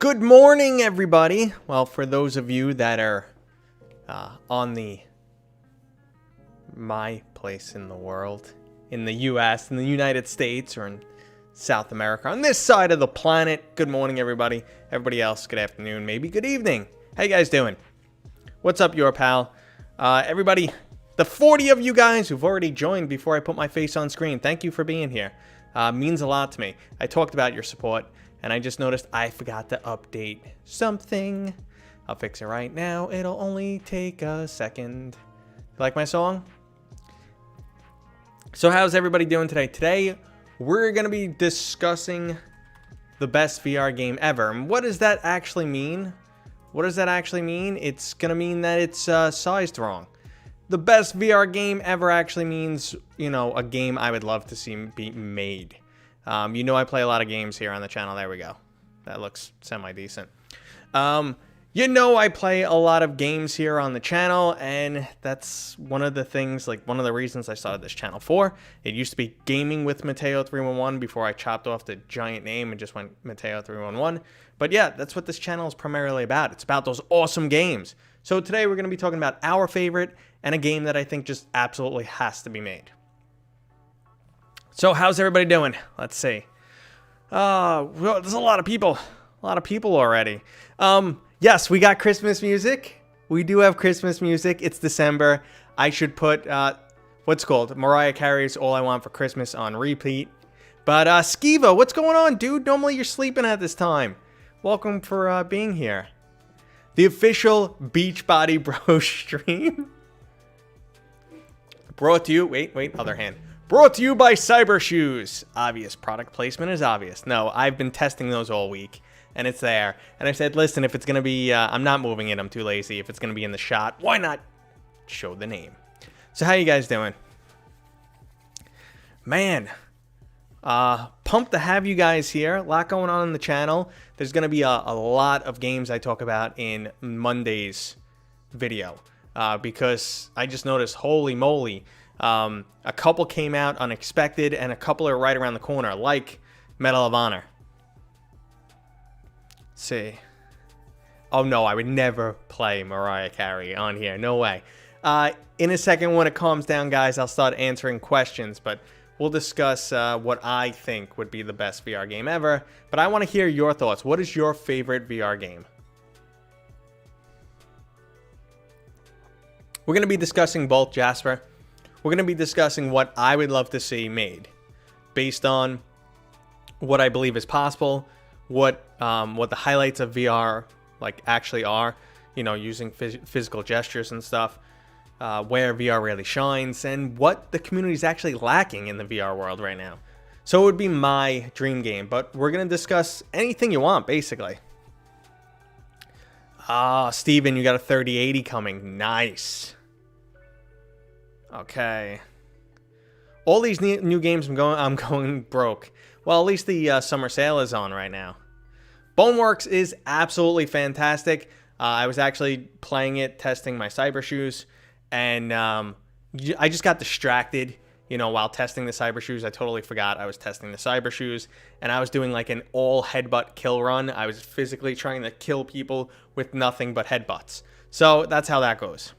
Good morning, everybody. Well, for those of you that are on my place in the world, in the U.S., in the United States, or in South America, on this side of the planet, good morning, everybody. Everybody else, good afternoon, maybe good evening. How you guys doing? What's up, your pal? Everybody, the 40 of you guys who've already joined before I put my face on screen, thank you for being here. Means a lot to me. I talked about your support, and I just noticed I forgot to update something. I'll fix it right now. It'll only take a second. You like my song? So how's everybody doing today? Today, we're going to be discussing the best VR game ever. And what does that actually mean? What does that actually mean? It's going to mean that it's sized wrong. The best VR game ever actually means, you know, a game I would love to see be made. You know I play a lot of games here on the channel. There we go. That looks semi-decent. You know I play a lot of games here on the channel, and that's one of the things, like one of the reasons I started this channel for. It used to be Gaming with Mateo 311 before I chopped off the giant name and just went Mateo 311. But yeah, that's what this channel is primarily about. It's about those awesome games. So today we're going to be talking about our favorite and a game that I think just absolutely has to be made. So how's everybody doing? Let's see. Well, there's a lot of people. A lot of people already. Yes, we got Christmas music. We do have Christmas music. It's December. I should put, what's called? Mariah Carey's All I Want for Christmas on repeat. But, Skiva, what's going on, dude? Normally you're sleeping at this time. Welcome for being here. The official Beachbody Bro stream. Brought to you, wait, other hand. Brought to you by Cyber Shoes. Obvious. Product placement is obvious. No, I've been testing those all week, and it's there. And I said, listen, if it's going to be, I'm not moving it. I'm too lazy. If it's going to be in the shot, why not show the name? So how you guys doing? Man, pumped to have you guys here. A lot going on in the channel. There's going to be a lot of games I talk about in Monday's video, because I just noticed, holy moly, a couple came out unexpected, and a couple are right around the corner, like Medal of Honor. Let's see. Oh no, I would never play Mariah Carey on here. No way. In a second, when it calms down, guys, I'll start answering questions, but we'll discuss what I think would be the best VR game ever. But I want to hear your thoughts. What is your favorite VR game? We're going to be discussing both, Jasper. We're going to be discussing what I would love to see made based on what I believe is possible, what the highlights of VR like actually are, you know, using physical gestures and stuff, where VR really shines, and what the community is actually lacking in the VR world right now. So it would be my dream game, but we're going to discuss anything you want, basically. Steven, you got a 3080 coming. Nice. Okay. All these new games I'm going broke. Well, at least the summer sale is on right now. Boneworks is absolutely fantastic. I was actually playing it, testing my Cyber Shoes, and I just got distracted, you know, while testing the Cyber Shoes. I totally forgot I was testing the Cyber Shoes, and I was doing like an all headbutt kill run. I was physically trying to kill people with nothing but headbutts. So that's how that goes.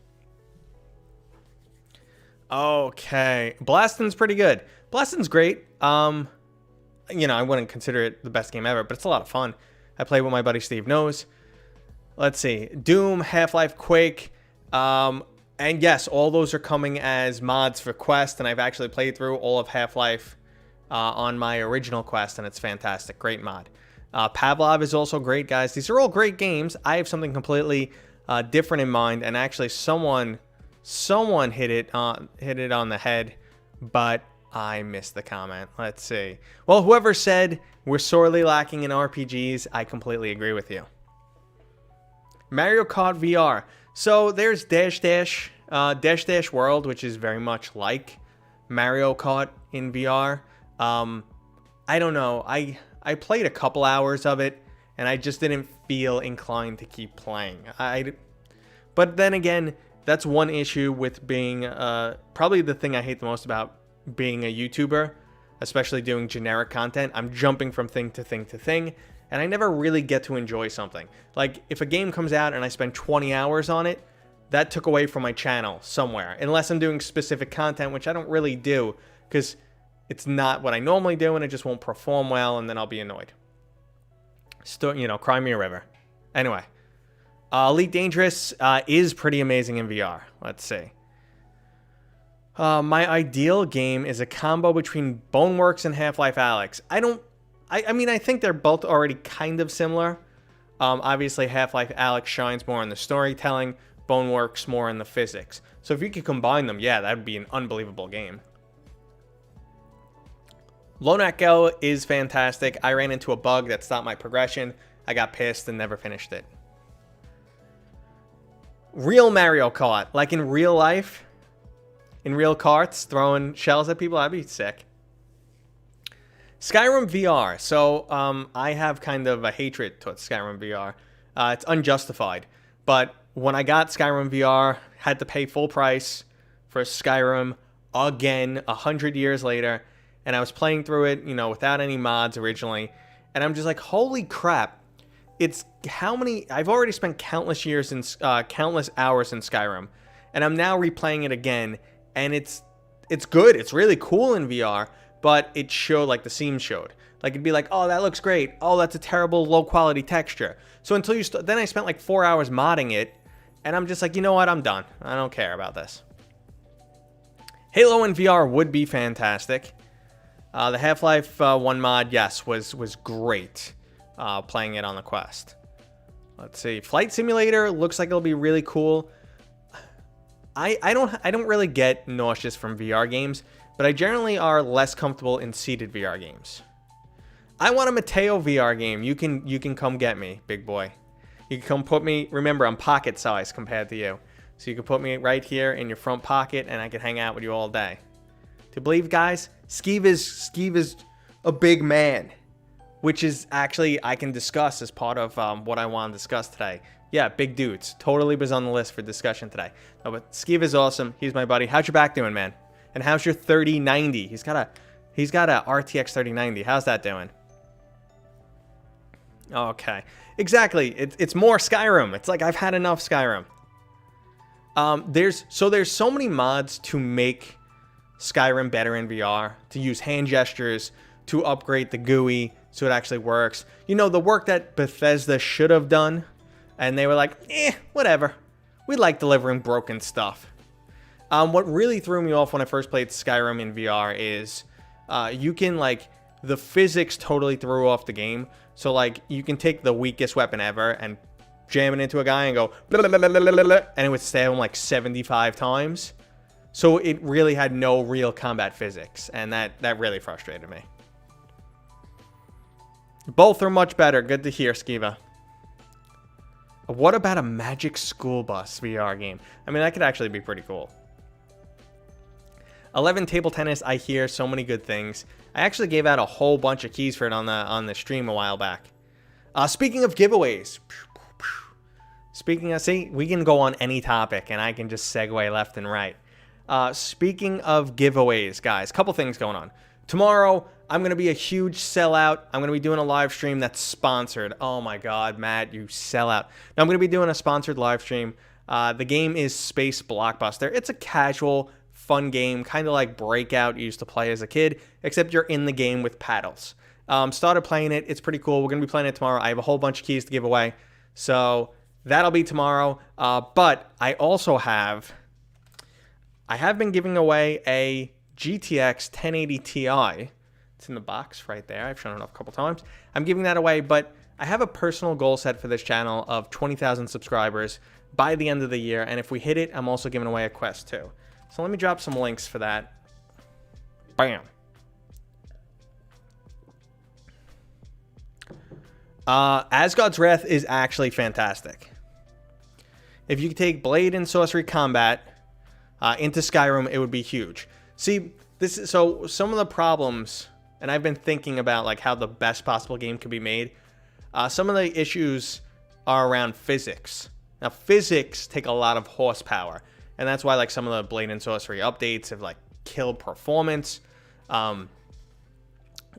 Okay, Blastin's pretty good. Blastin's great. You know, I wouldn't consider it the best game ever, but it's a lot of fun. I play with my buddy Steve Knows. Let's see, Doom, Half-Life, Quake, and yes, all those are coming as mods for Quest, and I've actually played through all of Half-Life on my original Quest, and it's fantastic. Great mod. Pavlov is also great, guys. These are all great games. I have something completely different in mind, and actually someone hit it on the head, but I missed the comment. Let's see. Well, whoever said we're sorely lacking in RPGs, I completely agree with you. Mario Kart VR. So there's Dash Dash World, which is very much like Mario Kart in VR. I don't know. I played a couple hours of it, and I just didn't feel inclined to keep playing. But then again, that's one issue with being probably the thing I hate the most about being a YouTuber, especially doing generic content. I'm jumping from thing to thing to thing, and I never really get to enjoy something. Like, if a game comes out and I spend 20 hours on it, that took away from my channel somewhere. Unless I'm doing specific content, which I don't really do, because it's not what I normally do, and it just won't perform well, and then I'll be annoyed. You know, cry me a river. Anyway, Elite Dangerous is pretty amazing in VR. Let's see. My ideal game is a combo between Boneworks and Half-Life Alyx. I mean, I think they're both already kind of similar. Obviously, Half-Life Alyx shines more in the storytelling, Boneworks more in the physics. So if you could combine them, yeah, that would be an unbelievable game. Lone Echo is fantastic. I ran into a bug that stopped my progression. I got pissed and never finished it. Real Mario Kart, like in real life, in real carts, throwing shells at people, that'd be sick. Skyrim VR. So I have kind of a hatred towards Skyrim VR. It's unjustified. But when I got Skyrim VR, had to pay full price for Skyrim again 100 years later. And I was playing through it, you know, without any mods originally. And I'm just like, holy crap. It's how many... I've already spent countless hours in Skyrim. And I'm now replaying it again. And it's good. It's really cool in VR. But it showed, like, the seams showed. Like, it'd be like, oh, that looks great. Oh, that's a terrible low-quality texture. So until you... then I spent, like, 4 hours modding it. And I'm just like, you know what? I'm done. I don't care about this. Halo in VR would be fantastic. The Half-Life 1 mod, yes, was great. Playing it on the Quest. Let's see. Flight Simulator looks like it'll be really cool. I don't really get nauseous from VR games, but I generally are less comfortable in seated VR games. I want a Mateo VR game. You can come get me, big boy. You can come put me... Remember, I'm pocket size compared to you. So you can put me right here in your front pocket, and I can hang out with you all day. To believe, guys, Skeeve is a big man, which is actually I can discuss as part of what I want to discuss today. Yeah, big dudes. Totally was on the list for discussion today. No, but Skeeve is awesome. He's my buddy. How's your back doing, man? And how's your 3090? He's got a RTX 3090. How's that doing? Okay. Exactly. It's more Skyrim. It's like I've had enough Skyrim. There's so many mods to make Skyrim better in VR, to use hand gestures, to upgrade the GUI so it actually works. You know, the work that Bethesda should have done, and they were like, whatever. We like delivering broken stuff. What really threw me off when I first played Skyrim in VR is you can, like, the physics totally threw off the game. So, like, you can take the weakest weapon ever and jam it into a guy and go, blah, blah, blah, blah, blah, blah, and it would stab him like 75 times. So it really had no real combat physics, and that really frustrated me. Both are much better. Good to hear, Skiva. What about a Magic School Bus VR game? I mean, that could actually be pretty cool. 11 Table Tennis, I hear so many good things. I actually gave out a whole bunch of keys for it on the stream a while back. Speaking of giveaways. See, we can go on any topic, and I can just segue left and right. Speaking of giveaways, guys, couple things going on. Tomorrow, I'm going to be a huge sellout. I'm going to be doing a live stream that's sponsored. Oh my God, Matt, you sellout. Now, I'm going to be doing a sponsored live stream. The game is Space Blockbuster. It's a casual, fun game, kind of like Breakout you used to play as a kid, except you're in the game with paddles. Started playing it. It's pretty cool. We're going to be playing it tomorrow. I have a whole bunch of keys to give away. So that'll be tomorrow. But I also have been giving away a GTX 1080 Ti. It's in the box right there. I've shown it off a couple times. I'm giving that away, but I have a personal goal set for this channel of 20,000 subscribers by the end of the year. And if we hit it, I'm also giving away a Quest 2. So let me drop some links for that. Bam. Asgard's Wrath is actually fantastic. If you could take Blade and Sorcery Combat into Skyrim, it would be huge. See, this is so some of the problems, and I've been thinking about like how the best possible game could be made. Some of the issues are around physics. Now, physics take a lot of horsepower, and that's why like some of the Blade and Sorcery updates have like killed performance.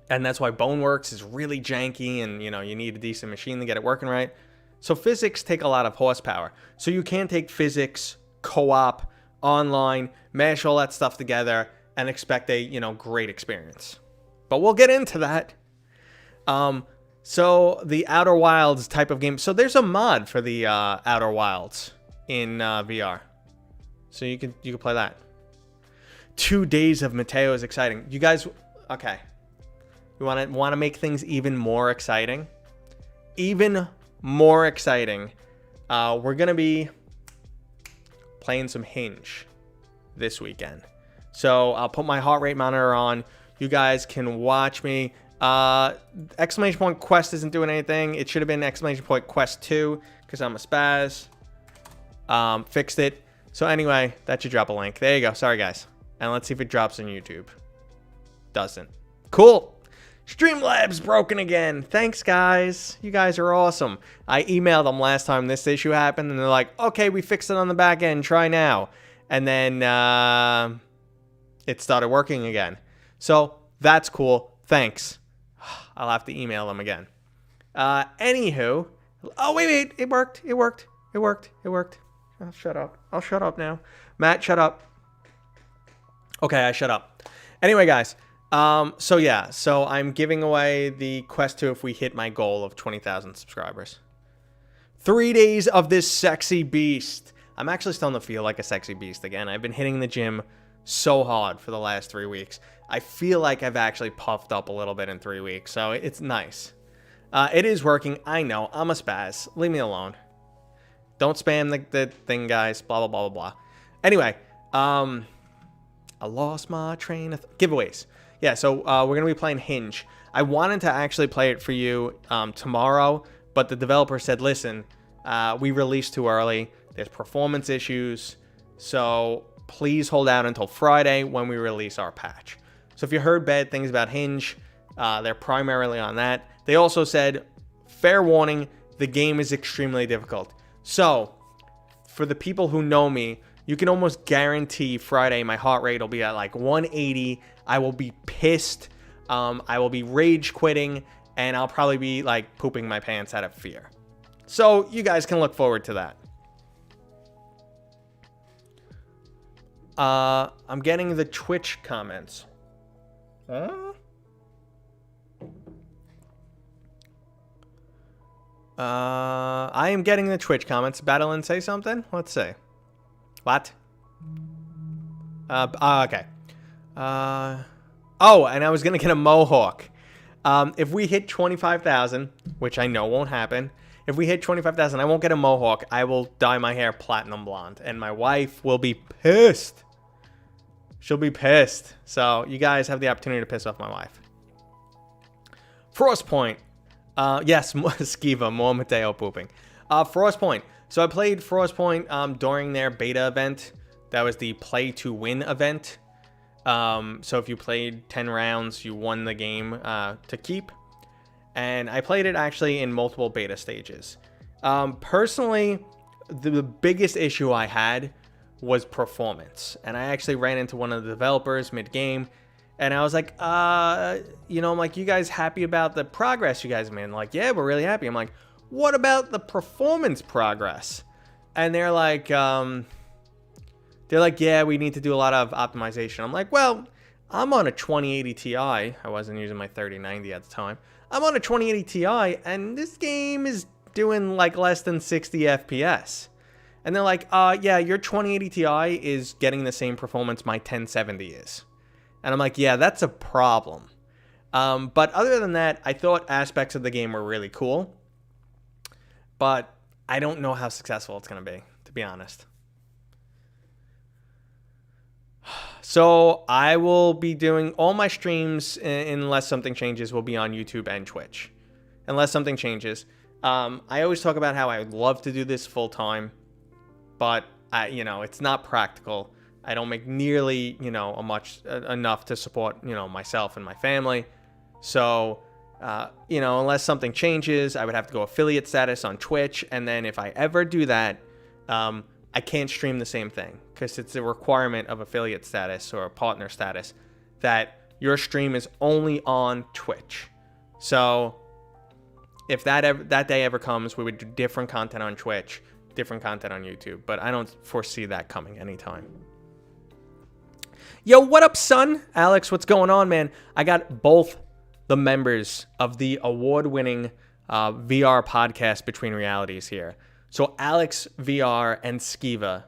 And that's why Boneworks is really janky, and you know, you need a decent machine to get it working right. So physics take a lot of horsepower. So you can take physics, co-op, online, mash all that stuff together, and expect a, you know, great experience. But we'll get into that. So the Outer Wilds type of game. So there's a mod for the Outer Wilds in VR. So you can play that. 2 days of Mateo is exciting. You guys, okay. You want to make things even more exciting? Even more exciting. We're going to be playing some Hinge this weekend. So I'll put my heart rate monitor on. You guys can watch me. Exclamation point Quest isn't doing anything. It should have been exclamation point Quest 2 because I'm a spaz. Fixed it. So anyway, that should drop a link. There you go. Sorry, guys. And let's see if it drops on YouTube. Doesn't. Cool. Streamlabs broken again. Thanks, guys. You guys are awesome. I emailed them last time this issue happened, and they're like, okay, we fixed it on the back end. Try now. And then it started working again. So that's cool. Thanks. I'll have to email them again. Anywho. Oh, wait. It worked. Oh, shut up. I'll shut up now. Matt, shut up. Okay, I shut up. Anyway, guys. So yeah. So I'm giving away the Quest 2 if we hit my goal of 20,000 subscribers. 3 days of this sexy beast. I'm actually starting to feel like a sexy beast again. I've been hitting the gym so hard for the last 3 weeks. I feel like I've actually puffed up a little bit in 3 weeks, so it's nice. It is working. I know. I'm a spaz. Leave me alone. Don't spam the thing, guys. Blah, blah, blah, blah, blah. Anyway, I lost my train of giveaways. Yeah, so we're going to be playing Hinge. I wanted to actually play it for you tomorrow, but the developer said, listen, we released too early. There's performance issues, so please hold out until Friday when we release our patch. So if you heard bad things about Hinge, they're primarily on that. They also said, fair warning, the game is extremely difficult. So for the people who know me, you can almost guarantee Friday my heart rate will be at like 180. I will be pissed. I will be rage quitting, and I'll probably be like pooping my pants out of fear. So you guys can look forward to that. I'm getting the Twitch comments. Huh? I am getting the Twitch comments. Battlin, say something? Let's see. What? Okay. Oh, and I was going to get a mohawk. If we hit 25,000, which I know won't happen, if we hit 25,000, I won't get a mohawk. I will dye my hair platinum blonde, and my wife will be pissed. She'll be pissed. So you guys have the opportunity to piss off my wife. Frostpoint. Yes, Skiva, more Mateo pooping. Frostpoint. So I played Frostpoint during their beta event. That was the play to win event. So if you played 10 rounds, you won the game to keep. And I played it actually in multiple beta stages. Personally, the biggest issue I had was performance. And I actually ran into one of the developers mid-game. And I was like, you know, I'm like, you guys happy about the progress you guys made? And like, yeah, we're really happy. I'm like, what about the performance progress? And they're like, yeah, we need to do a lot of optimization. I'm like, well, I'm on a 2080 Ti. I wasn't using my 3090 at the time. I'm on a 2080 Ti, and this game is doing like less than 60 FPS. And they're like, yeah, your 2080 Ti is getting the same performance my 1070 is. And I'm like, yeah, that's a problem. But other than that, I thought aspects of the game were really cool. But I don't know how successful it's going to be, to be honest. So I will be doing all my streams, unless something changes, will be on YouTube and Twitch. Unless something changes. I always talk about how I would love to do this full time. But, it's not practical. I don't make nearly, enough to support, myself and my family. So, unless something changes, I would have to go affiliate status on Twitch. And then if I ever do that, I can't stream the same thing because it's a requirement of affiliate status or partner status that your stream is only on Twitch. So if that day ever comes, we would do different content on Twitch, different content on YouTube. But I don't foresee that coming anytime. Yo, what up, son? Alex, what's going on, man? I got both the members of the award-winning VR podcast Between Realities here. So Alex VR and Skiva,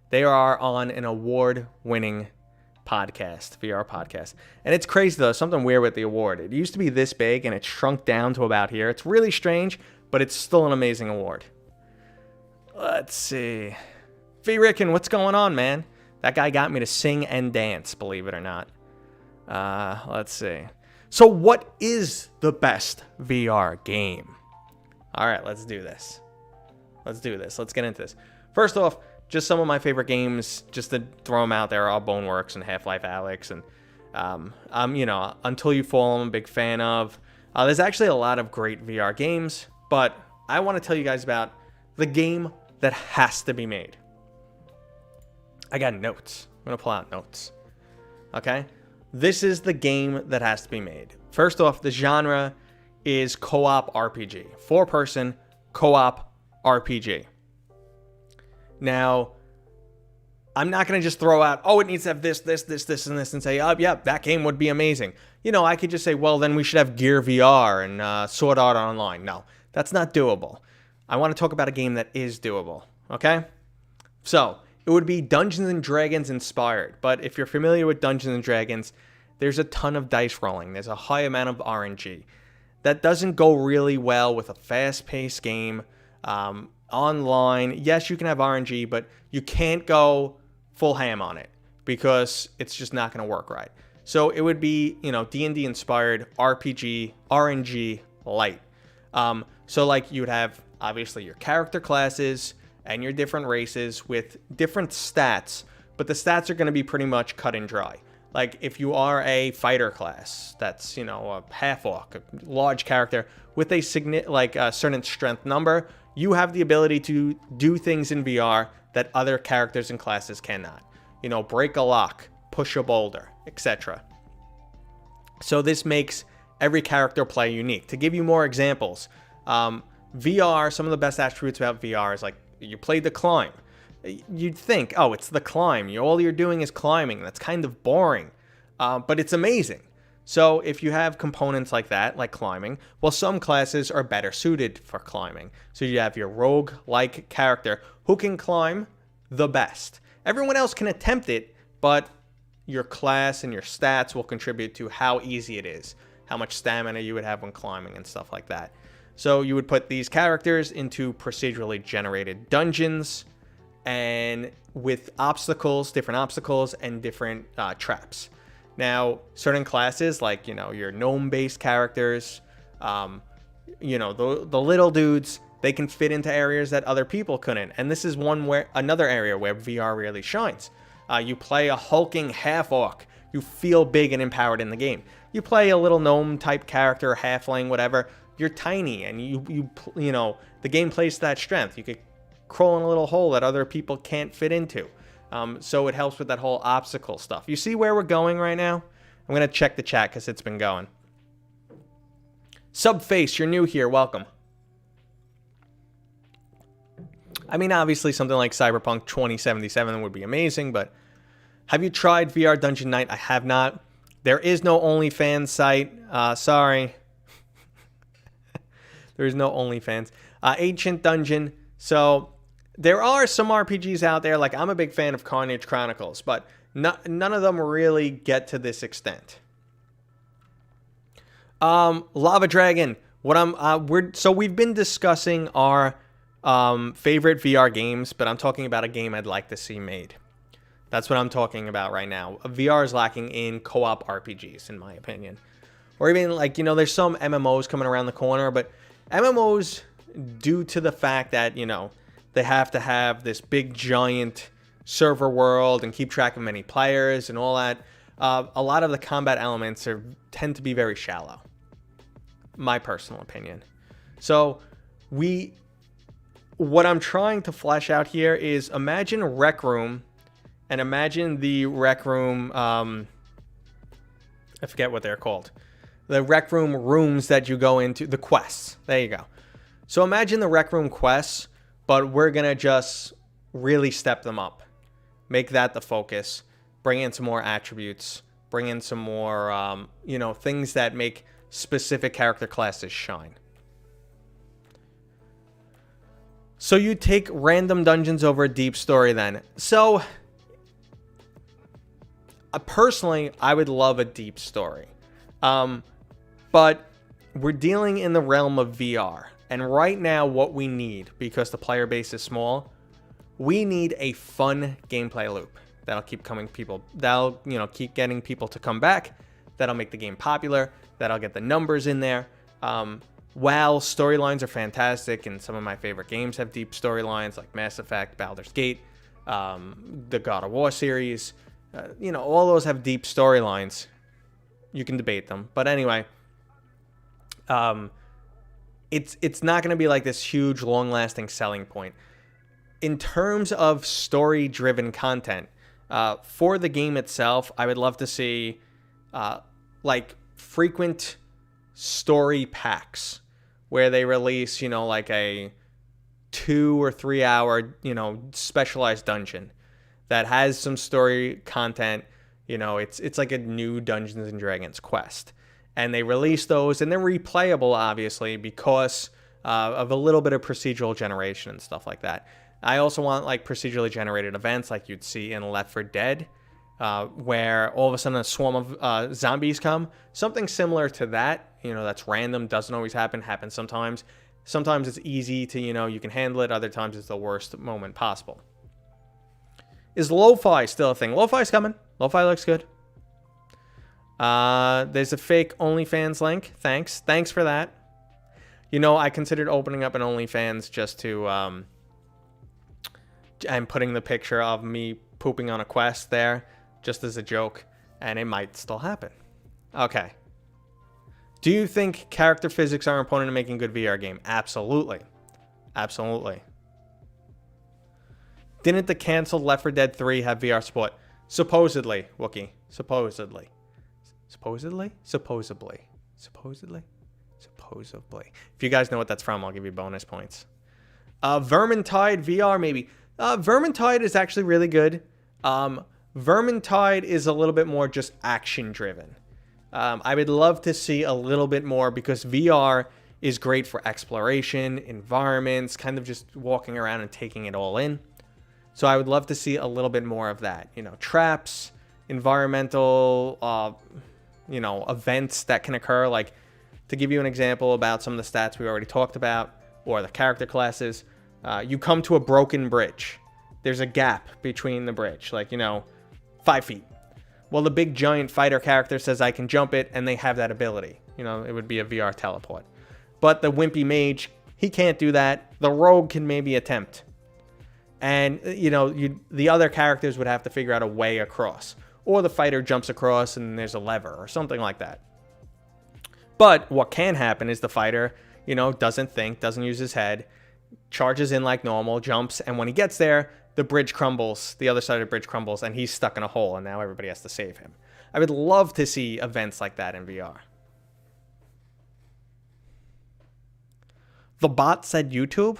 they are on an award-winning podcast, VR podcast. And it's crazy, though, something weird with the award. It used to be this big, and it shrunk down to about here. It's really strange, but it's still an amazing award. Let's see. V-Ricken, what's going on, man? That guy got me to sing and dance, believe it or not. Let's see. So what is the best VR game? All right, let's do this. Let's get into this. First off, just some of my favorite games, just to throw them out there, are Boneworks and Half-Life Alyx. And, Until You Fall, I'm a big fan of. There's actually a lot of great VR games, but I want to tell you guys about the game that has to be made. I got notes. I'm going to pull out notes. Okay? This is the game that has to be made. First off, the genre is co-op RPG. 4-person co-op RPG. Now, I'm not going to just throw out, it needs to have this, and this, and say, yeah, that game would be amazing. I could just say, well, then we should have Gear VR and Sword Art Online. No, that's not doable. I want to talk about a game that is doable. Okay? So, it would be Dungeons and Dragons inspired, but if you're familiar with Dungeons and Dragons, there's a ton of dice rolling. There's a high amount of RNG. That doesn't go really well with a fast-paced game. Online, yes, you can have RNG, but you can't go full ham on it because it's just not going to work right. So it would be, D&D inspired RPG, RNG light. So like you would have obviously your character classes and your different races with different stats, but the stats are going to be pretty much cut and dry. Like if you are a fighter class, that's, a half-orc, a large character with a certain strength number, you have the ability to do things in VR that other characters and classes cannot. Break a lock, push a boulder, etc. So this makes every character play unique. To give you more examples, VR, some of the best attributes about VR is like you played the climb. You'd think, it's the climb. All you're doing is climbing. That's kind of boring, but it's amazing. So if you have components like that, like climbing, well, some classes are better suited for climbing. So you have your rogue-like character who can climb the best. Everyone else can attempt it, but your class and your stats will contribute to how easy it is, how much stamina you would have when climbing and stuff like that. So you would put these characters into procedurally generated dungeons and with different obstacles and different traps. Now, certain classes, like, your gnome-based characters, the little dudes, they can fit into areas that other people couldn't. And this is another area where VR really shines. You play a hulking half-orc. You feel big and empowered in the game. You play a little gnome-type character, halfling, whatever. You're tiny, and the game plays to that strength. You could crawl in a little hole that other people can't fit into. So it helps with that whole obstacle stuff. You see where we're going right now? I'm going to check the chat because it's been going. Subface, you're new here. Welcome. I mean, obviously something like Cyberpunk 2077 would be amazing, but have you tried VR Dungeon Night? I have not. There is no OnlyFans site. Sorry. There is no OnlyFans. Ancient Dungeon. So there are some RPGs out there. Like, I'm a big fan of Carnage Chronicles, but none of them really get to this extent. Lava Dragon. We've been discussing our favorite VR games, but I'm talking about a game I'd like to see made. That's what I'm talking about right now. VR is lacking in co-op RPGs, in my opinion. Or even there's some MMOs coming around the corner, but MMOs, due to the fact that, they have to have this big giant server world and keep track of many players and all that, a lot of the combat elements tend to be very shallow. My personal opinion. So what I'm trying to flesh out here is imagine Rec Room and imagine the Rec Room I forget what they're called. The Rec Room rooms that you go into, the quests. There you go. So imagine the Rec Room quests, but we're going to just really step them up. Make that the focus. Bring in some more attributes. Bring in some more, things that make specific character classes shine. So you take random dungeons over a deep story then. So, personally, I would love a deep story. But we're dealing in the realm of VR. And right now, what we need, because the player base is small, we need a fun gameplay loop that'll keep keep getting people to come back. That'll make the game popular. That'll get the numbers in there. While storylines are fantastic, and some of my favorite games have deep storylines like Mass Effect, Baldur's Gate, the God of War series, all those have deep storylines. You can debate them, but anyway, it's not going to be like this huge, long-lasting selling point. In terms of story-driven content, for the game itself, I would love to see frequent story packs where they release, like a 2 or 3 hour, specialized dungeon that has some story content. It's like a new Dungeons and Dragons quest. And they release those, and they're replayable, obviously, because of a little bit of procedural generation and stuff like that. I also want procedurally generated events like you'd see in Left 4 Dead, where all of a sudden a swarm of zombies come. Something similar to that, that's random, doesn't always happen, happens sometimes. Sometimes it's easy to, you can handle it. Other times it's the worst moment possible. Is lo-fi still a thing? Lo-fi's coming. Lo-fi looks good. There's a fake OnlyFans link. Thanks for that. I considered opening up an OnlyFans just to, and putting the picture of me pooping on a quest there, just as a joke, and it might still happen. Okay. Do you think character physics are important in making a good VR game? Absolutely. Absolutely. Didn't the canceled Left 4 Dead 3 have VR support? Supposedly, Wookie. Supposedly. If you guys know what that's from, I'll give you bonus points. Vermintide VR, maybe. Vermintide is actually really good. Vermintide is a little bit more just action-driven. I would love to see a little bit more, because VR is great for exploration, environments, kind of just walking around and taking it all in. So I would love to see a little bit more of that. Traps, environmental, events that can occur. Like, to give you an example about some of the stats we already talked about, or the character classes, you come to a broken bridge. There's a gap between the bridge, 5 feet. Well, the big giant fighter character says I can jump it, and they have that ability. It would be a VR teleport. But the wimpy mage, he can't do that. The rogue can maybe attempt. And, the other characters would have to figure out a way across. Or the fighter jumps across and there's a lever or something like that. But what can happen is the fighter, doesn't think, doesn't use his head, charges in like normal, jumps, and when he gets there, the bridge crumbles, the other side of the bridge crumbles, and he's stuck in a hole, and now everybody has to save him. I would love to see events like that in VR. The bot said YouTube?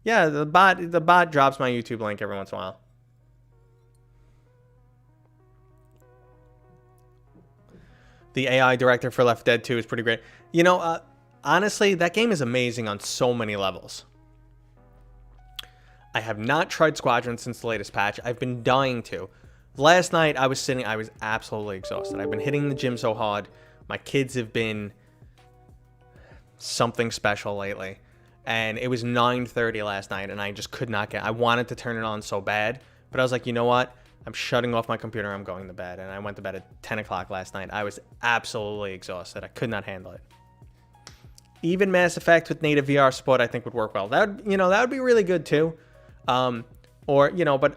Yeah, the bot drops my YouTube link every once in a while. The AI director for Left 4 Dead 2 is pretty great. Honestly, that game is amazing on so many levels. I have not tried Squadron since the latest patch. I've been dying to. Last night, I was absolutely exhausted. I've been hitting the gym so hard. My kids have been something special lately. And it was 9:30 last night, and I just could not I wanted to turn it on so bad. But I was like, you know what? I'm shutting off my computer. I'm going to bed. And I went to bed at 10 o'clock last night. I was absolutely exhausted. I could not handle it. Even Mass Effect with native VR support, I think, would work well. That would be really good too. But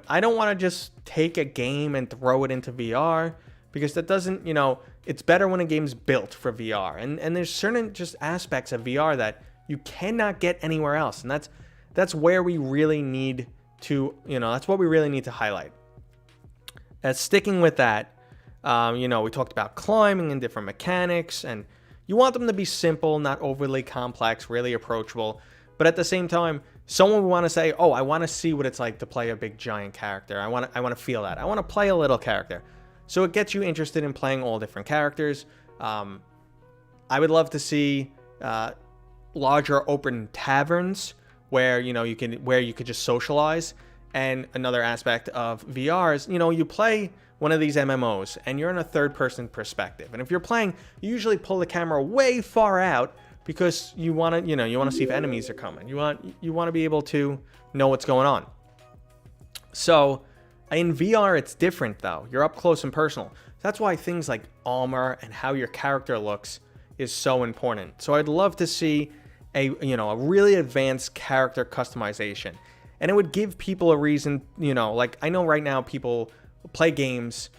I don't want to just take a game and throw it into VR, because that doesn't, it's better when a game's built for VR. And there's certain just aspects of VR that you cannot get anywhere else. And that's where we really need to, that's what we really need to highlight. Sticking with that, You know, we talked about climbing and different mechanics, and you want them to be simple, not overly complex, really approachable. But at the same time, someone would want to say, oh, I want to see what it's like to play a big giant character. I want to feel that. I want to play a little character. So it gets you interested in playing all different characters. I would love to see larger open taverns where you could just socialize. And another aspect of VR is, you play one of these MMOs and you're in a third-person perspective. And if you're playing, you usually pull the camera way far out because you want to see if enemies are coming. You want to be able to know what's going on. So in VR, it's different though. You're up close and personal. That's why things like armor and how your character looks is so important. So I'd love to see a really advanced character customization. And it would give people a reason, like I know right now people play games,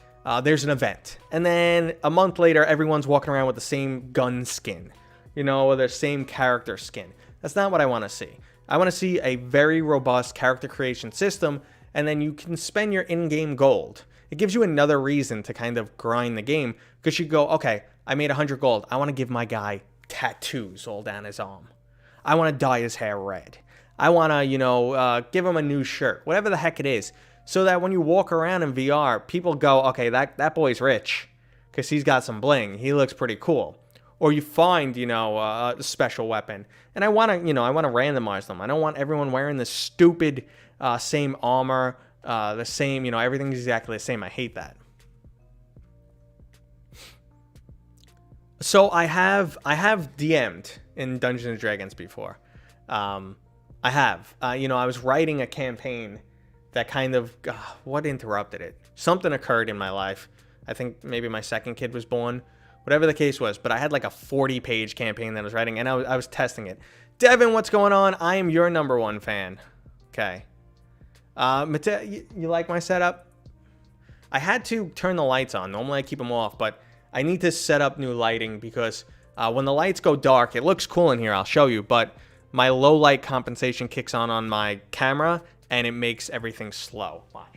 there's an event. And then a month later, everyone's walking around with the same gun skin, or their same character skin. That's not what I want to see. I want to see a very robust character creation system, and then you can spend your in-game gold. It gives you another reason to kind of grind the game, because you go, okay, I made 100 gold. I want to give my guy tattoos all down his arm. I want to dye his hair red. I want to, give him a new shirt, whatever the heck it is, so that when you walk around in VR, people go, okay, that boy's rich because he's got some bling. He looks pretty cool. Or you find, a special weapon. And I want to randomize them. I don't want everyone wearing the stupid same armor, the same, everything's exactly the same. I hate that. So I have DM'd in Dungeons and Dragons before. I have. I was writing a campaign that kind of, what interrupted it? Something occurred in my life. I think maybe my second kid was born. Whatever the case was. But I had like a 40-page campaign that I was writing, and I was testing it. Devin, what's going on? I am your #1 fan. Okay. Mateo, you like my setup? I had to turn the lights on. Normally I keep them off, but I need to set up new lighting because when the lights go dark, it looks cool in here. I'll show you, but my low light compensation kicks on my camera, and it makes everything slow. Watch.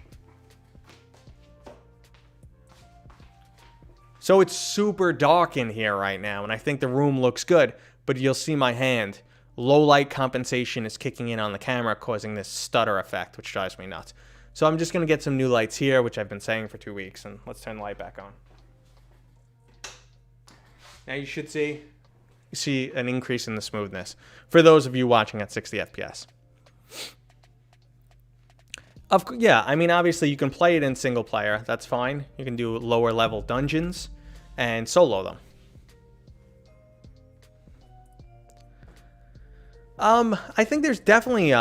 So it's super dark in here right now, and I think the room looks good, but you'll see my hand. Low light compensation is kicking in on the camera, causing this stutter effect, which drives me nuts. So I'm just going to get some new lights here, which I've been saying for 2 weeks, and let's turn the light back on. Now you should see an increase in the smoothness for those of you watching at 60 FPS. Obviously you can play it in single player. That's fine. You can do lower level dungeons and solo them. I think there's definitely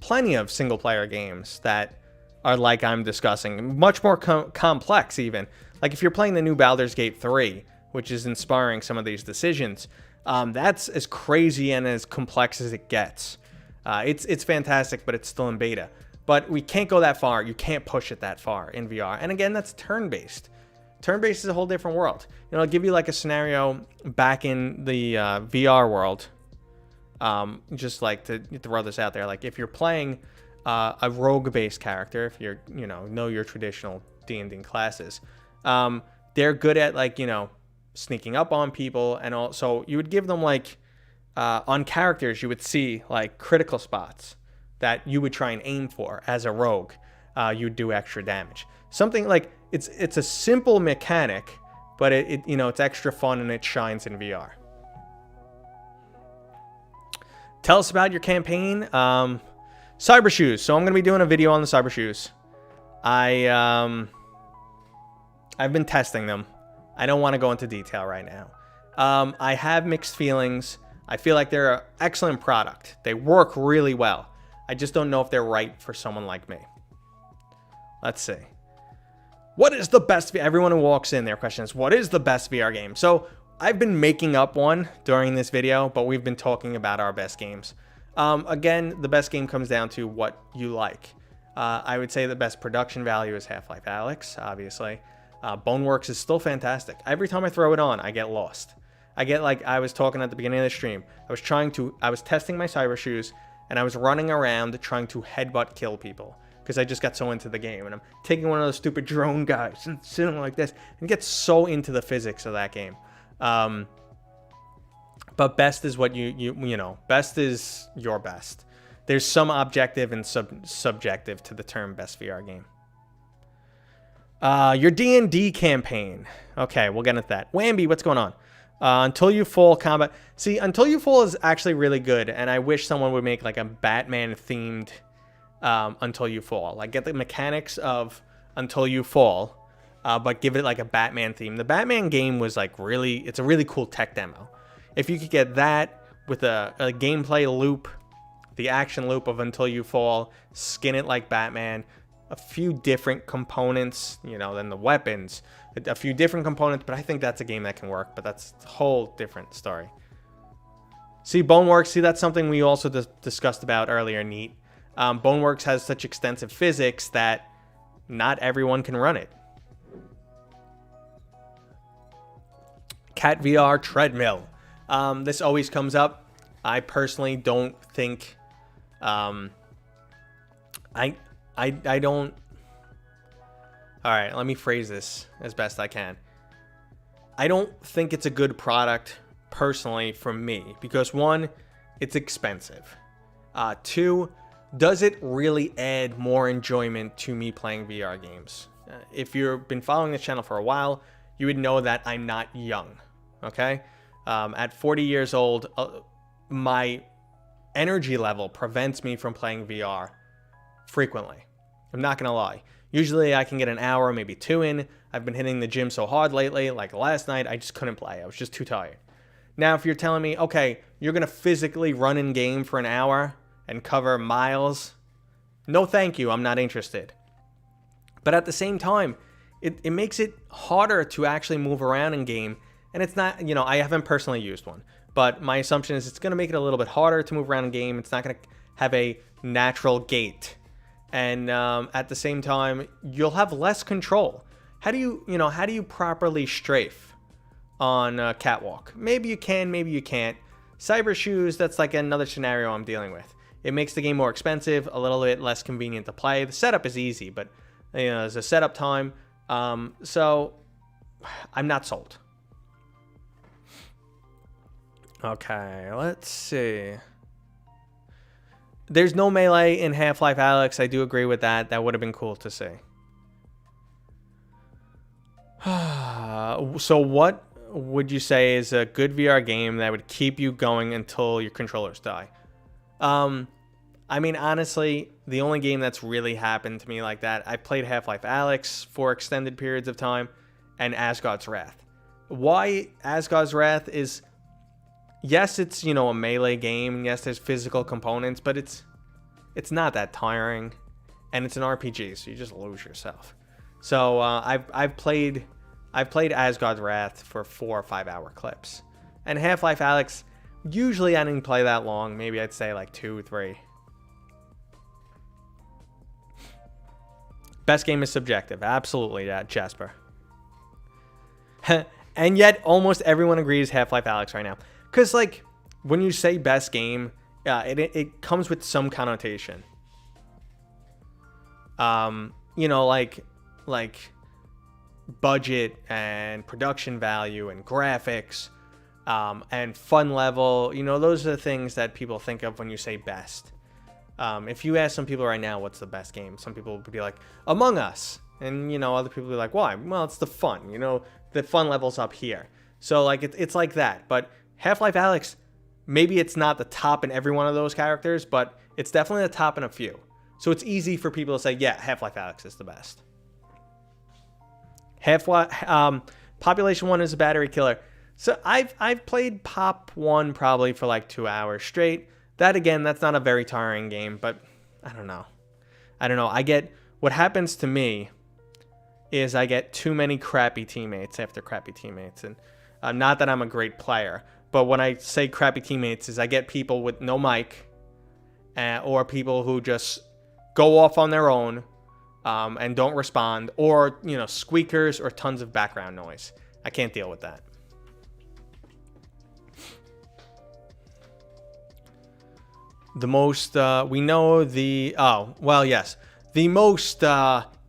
plenty of single player games that are like I'm discussing, much more complex even. Like if you're playing the new Baldur's Gate 3, which is inspiring some of these decisions, that's as crazy and as complex as it gets. It's fantastic, but it's still in beta. But we can't go that far. You can't push it that far in VR. And again, that's turn-based. Turn-based is a whole different world. I'll give you like a scenario back in the VR world. Just like to throw this out there. Like if you're playing a rogue-based character, if you're, know your traditional D&D classes, they're good at like, sneaking up on people. And also you would give them like, on characters, you would see like critical spots that you would try and aim for as a rogue. You would do extra damage. Something like it's a simple mechanic, but it's extra fun and it shines in VR. Tell us about your campaign. Cyber shoes. So I'm going to be doing a video on the cyber shoes. I've been testing them. I don't want to go into detail right now. I have mixed feelings. I feel like they're an excellent product. They work really well. I just don't know if they're right for someone like me. Let's see. What is the best? Everyone who walks in, their question is, what is the best VR game? So I've been making up one during this video, but we've been talking about our best games. Again, the best game comes down to what you like. I would say the best production value is Half-Life Alyx, obviously. Boneworks is still fantastic. Every time I throw it on, I get lost. I get like I was talking at the beginning of the stream. I was testing my cyber shoes, and I was running around trying to headbutt kill people. because I just got so into the game, and I'm taking one of those stupid drone guys and sitting like this and get so into the physics of that game. But best is what you know, best is your best. There's some objective and subjective to the term best VR game. Your D&D campaign. Okay, we'll get into that. Wamby, what's going on? Until You Fall combat. See, Until You Fall is actually really good, and I wish someone would make like a Batman-themed Until You Fall. Like, get the mechanics of Until You Fall, but give it like a Batman theme. The Batman game was like it's a really cool tech demo. If you could get that with a gameplay loop, the action loop of Until You Fall, skin it like Batman, a few different components, you know, than the weapons, a few different components, but I think that's a game that can work, but that's a whole different story. See, Boneworks, see, that's something we also discussed about earlier, Neat. Boneworks has such extensive physics that not everyone can run it. Cat VR treadmill. This always comes up. I personally don't think, I don't. All right, let me phrase this as best I can. I don't think it's a good product personally for me because, one, it's expensive. Two, does it really add more enjoyment to me playing VR games? If you've been following this channel for a while, you would know that I'm not young, okay? At 40 years old, my energy level prevents me from playing VR frequently. I'm not gonna lie. Usually I can get an hour, maybe two in. I've been hitting the gym so hard lately, like last night, I just couldn't play. I was just too tired. Now, if you're telling me, okay, you're gonna physically run in game for an hour and cover miles, no thank you, I'm not interested. But at the same time, it makes it harder to actually move around in game. And it's not, you know, I haven't personally used one, but my assumption is it's going to make it a little bit harder to move around in game. It's not going to have a natural gait. And at the same time, you'll have less control. How do you properly strafe on a catwalk? Maybe you can, maybe you can't. Cyber shoes, that's like another scenario I'm dealing with. It makes the game more expensive, a little bit less convenient to play. The setup is easy, but you know, there's a setup time. So I'm not sold. Okay, let's see. There's no melee in Half-Life Alyx. I do agree with that. That would have been cool to see. So what would you say is a good VR game that would keep you going until your controllers die? I mean, honestly, the only game that's really happened to me like that, I played Half-Life Alyx for extended periods of time, and Asgard's Wrath. Why Asgard's Wrath is... Yes, it's, you know, a melee game. Yes, there's physical components, but it's not that tiring, and it's an RPG, so you just lose yourself. So I've played Asgard's Wrath for 4 or 5 hour clips, and Half-Life Alyx. Usually I didn't play that long. Maybe I'd say like 2 or 3. Best game is subjective, absolutely, that Jasper. And yet almost everyone agrees Half-Life Alyx right now. Because, like, when you say best game, it comes with some connotation. You know, like budget and production value and graphics and fun level. You know, those are the things that people think of when you say best. If you ask some people right now, what's the best game? Some people would be like, Among Us. And, you know, other people would be like, why? Well, it's the fun. You know, the fun level's up here. So, like, it's like that. But Half-Life Alyx, maybe it's not the top in every one of those characters, but it's definitely the top in a few. So it's easy for people to say, yeah, Half-Life Alyx is the best. Population 1 is a battery killer. So I've played Pop 1 probably for like 2 hours straight. That, again, that's not a very tiring game, but I don't know. What happens to me is I get too many crappy teammates after crappy teammates. And not that I'm a great player, but when I say crappy teammates is I get people with no mic or people who just go off on their own and don't respond, or, you know, squeakers or tons of background noise. I can't deal with that. The most, we know the, oh, well, yes. the most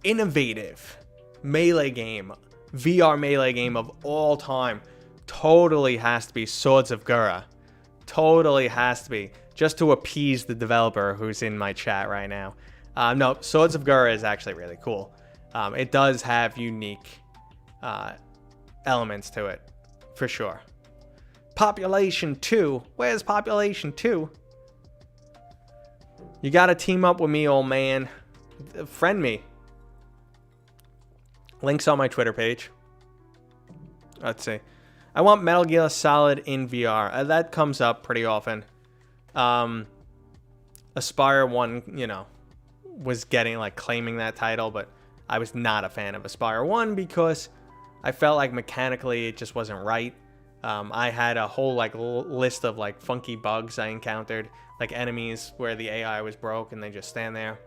innovative melee game, VR melee game of all time, totally has to be Swords of Vr. Totally has to be. Just to appease the developer who's in my chat right now. No, Swords of Vr is actually really cool. It does have unique elements to it, for sure. Population 2. Where's Population 2? You gotta team up with me, old man. Friend me. Links on my Twitter page. Let's see. I want Metal Gear Solid in VR. That comes up pretty often. Aspire 1, you know, was getting, like, claiming that title, but I was not a fan of Aspire 1 because I felt like mechanically it just wasn't right. I had a whole, like, list of, like, funky bugs I encountered, like enemies where the AI was broke and they just stand there.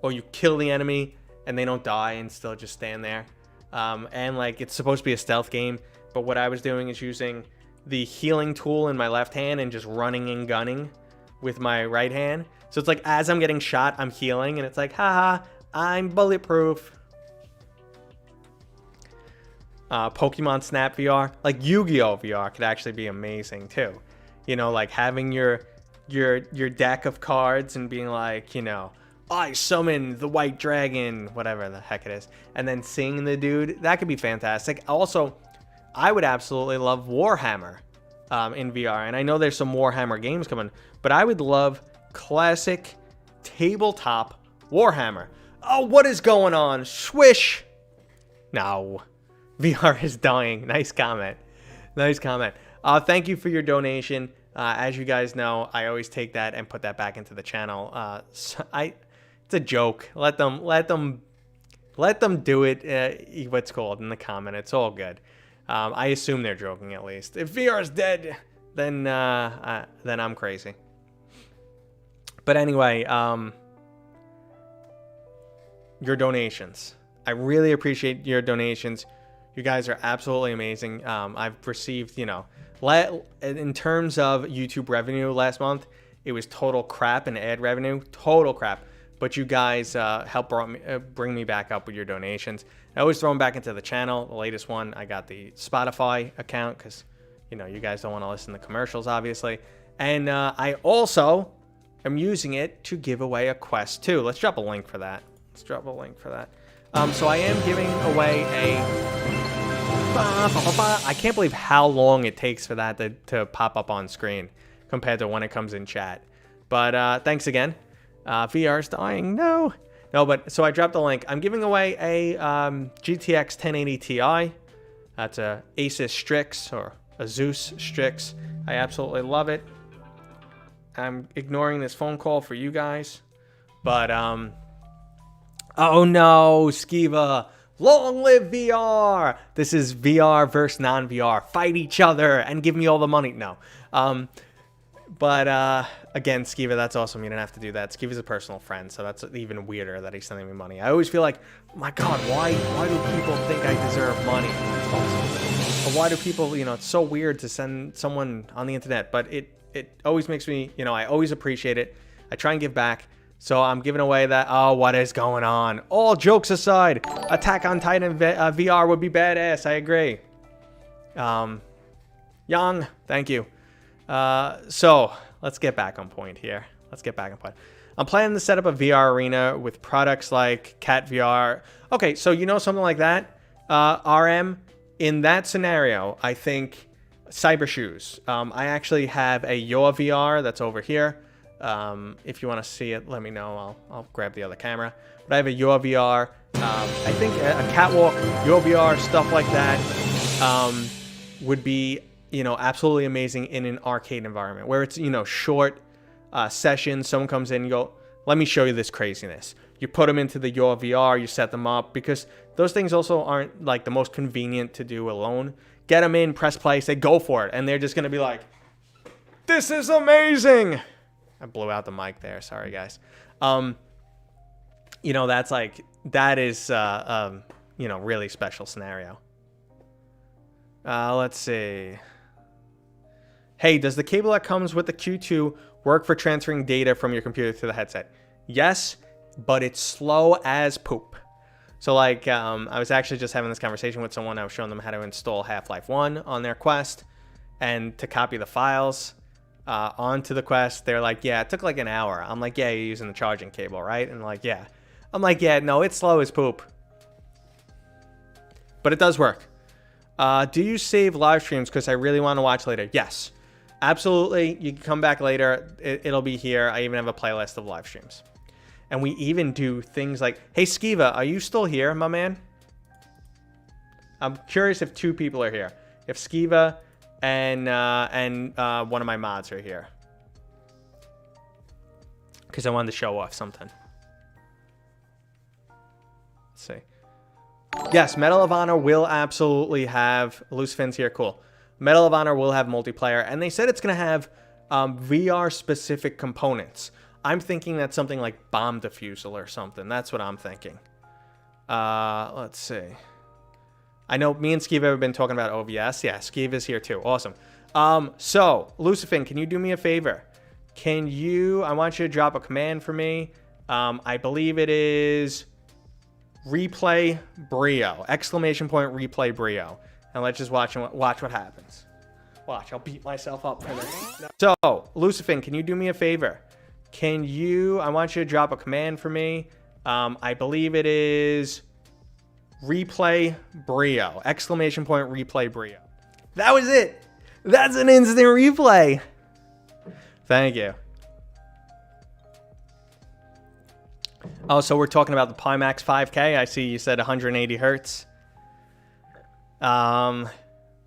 Or you kill the enemy and they don't die and still just stand there. And, like, it's supposed to be a stealth game, but what I was doing is using the healing tool in my left hand and just running and gunning with my right hand. So it's like, as I'm getting shot, I'm healing, and it's like, haha, I'm bulletproof. Pokemon Snap VR, like Yu-Gi-Oh VR could actually be amazing too. You know, like having your deck of cards and being like, you know, I summon the white dragon, whatever the heck it is, and then seeing the dude, that could be fantastic. Also, I would absolutely love Warhammer in VR, and I know there's some Warhammer games coming, but I would love classic tabletop Warhammer. Oh, what is going on? Swish. No. VR is dying. Nice comment. Nice comment. Thank you for your donation. As you guys know, I always take that and put that back into the channel. It's a joke. Let them do it. What's called in the comment. It's all good. I assume they're joking at least. If VR is dead, then I'm crazy. But anyway, your donations. I really appreciate your donations. You guys are absolutely amazing. I've received, you know, in terms of YouTube revenue last month, it was total crap in ad revenue, total crap. But you guys helped bring me back up with your donations. I always throw them back into the channel. The latest one, I got the Spotify account because, you know, you guys don't want to listen to commercials, obviously. And I also am using it to give away a Quest 2. Let's drop a link for that. So I am giving away a... I can't believe how long it takes for that to pop up on screen compared to when it comes in chat. But thanks again. VR's dying. No, but so I dropped a link. I'm giving away a GTX 1080 Ti. That's a Asus Strix or a Zeus Strix. I absolutely love it. I'm ignoring this phone call for you guys. But, oh no, Skiva. Long live VR! This is VR versus non-VR. Fight each other and give me all the money. No. But again, Skiva, that's awesome. You didn't have to do that. Skiva's a personal friend, so that's even weirder that he's sending me money. I always feel like, oh my God, why do people think I deserve money? That's awesome. Or why do people, you know, it's so weird to send someone on the internet, but it always makes me, you know, I always appreciate it. I try and give back. So I'm giving away that. Oh, what is going on? All jokes aside, Attack on Titan VR would be badass. I agree. Young, thank you. So let's get back on point here. I'm planning to set up a VR arena with products like Cat VR. Okay, so you know something like that, RM. In that scenario, I think Cyber Shoes. I actually have a Your VR that's over here. If you want to see it, let me know. I'll grab the other camera. But I have a Your VR. I think a catwalk, Your VR, stuff like that would be, you know, absolutely amazing in an arcade environment where it's, you know, short sessions. Someone comes in and you go, let me show you this craziness. You put them into the Your VR, you set them up, because those things also aren't like the most convenient to do alone. Get them in, press play, say go for it, and they're just going to be like, this is amazing. I blew out the mic there. Sorry, guys. You know, that is, you know, really special scenario. Let's see. Hey, does the cable that comes with the Q2 work for transferring data from your computer to the headset? Yes, but it's slow as poop. So like, I was actually just having this conversation with someone. I was showing them how to install Half-Life 1 on their Quest and to copy the files onto the Quest. They're like, yeah, it took like an hour. I'm like, yeah, you're using the charging cable, right? And like, yeah. I'm like, yeah, no, it's slow as poop. But it does work. Do you save live streams because I really want to watch later? Yes, absolutely. You can come back later. It'll be here. I even have a playlist of live streams. And we even do things like, hey, Skiva, are you still here, my man? I'm curious if 2 people are here. If Skiva and one of my mods are here. Because I wanted to show off something. Let's see. Yes, Medal of Honor will absolutely have... Lucifin's here, cool. Medal of Honor will have multiplayer. And they said it's going to have VR-specific components. I'm thinking that's something like bomb defusal or something. That's what I'm thinking. Let's see. I know me and Skiva have been talking about OBS. Yeah, Skiva's here too. Awesome. So, Lucifin, can you do me a favor? I want you to drop a command for me. I believe it is replay Brio. Exclamation point replay Brio. And let's just watch what happens. Watch, I'll beat myself up for this. So, Lucifin, can you do me a favor? I want you to drop a command for me. I believe it is replay Brio. Exclamation point replay Brio. That was it. That's an instant replay. Thank you. Oh, so we're talking about the Pimax 5K. I see you said 180 hertz.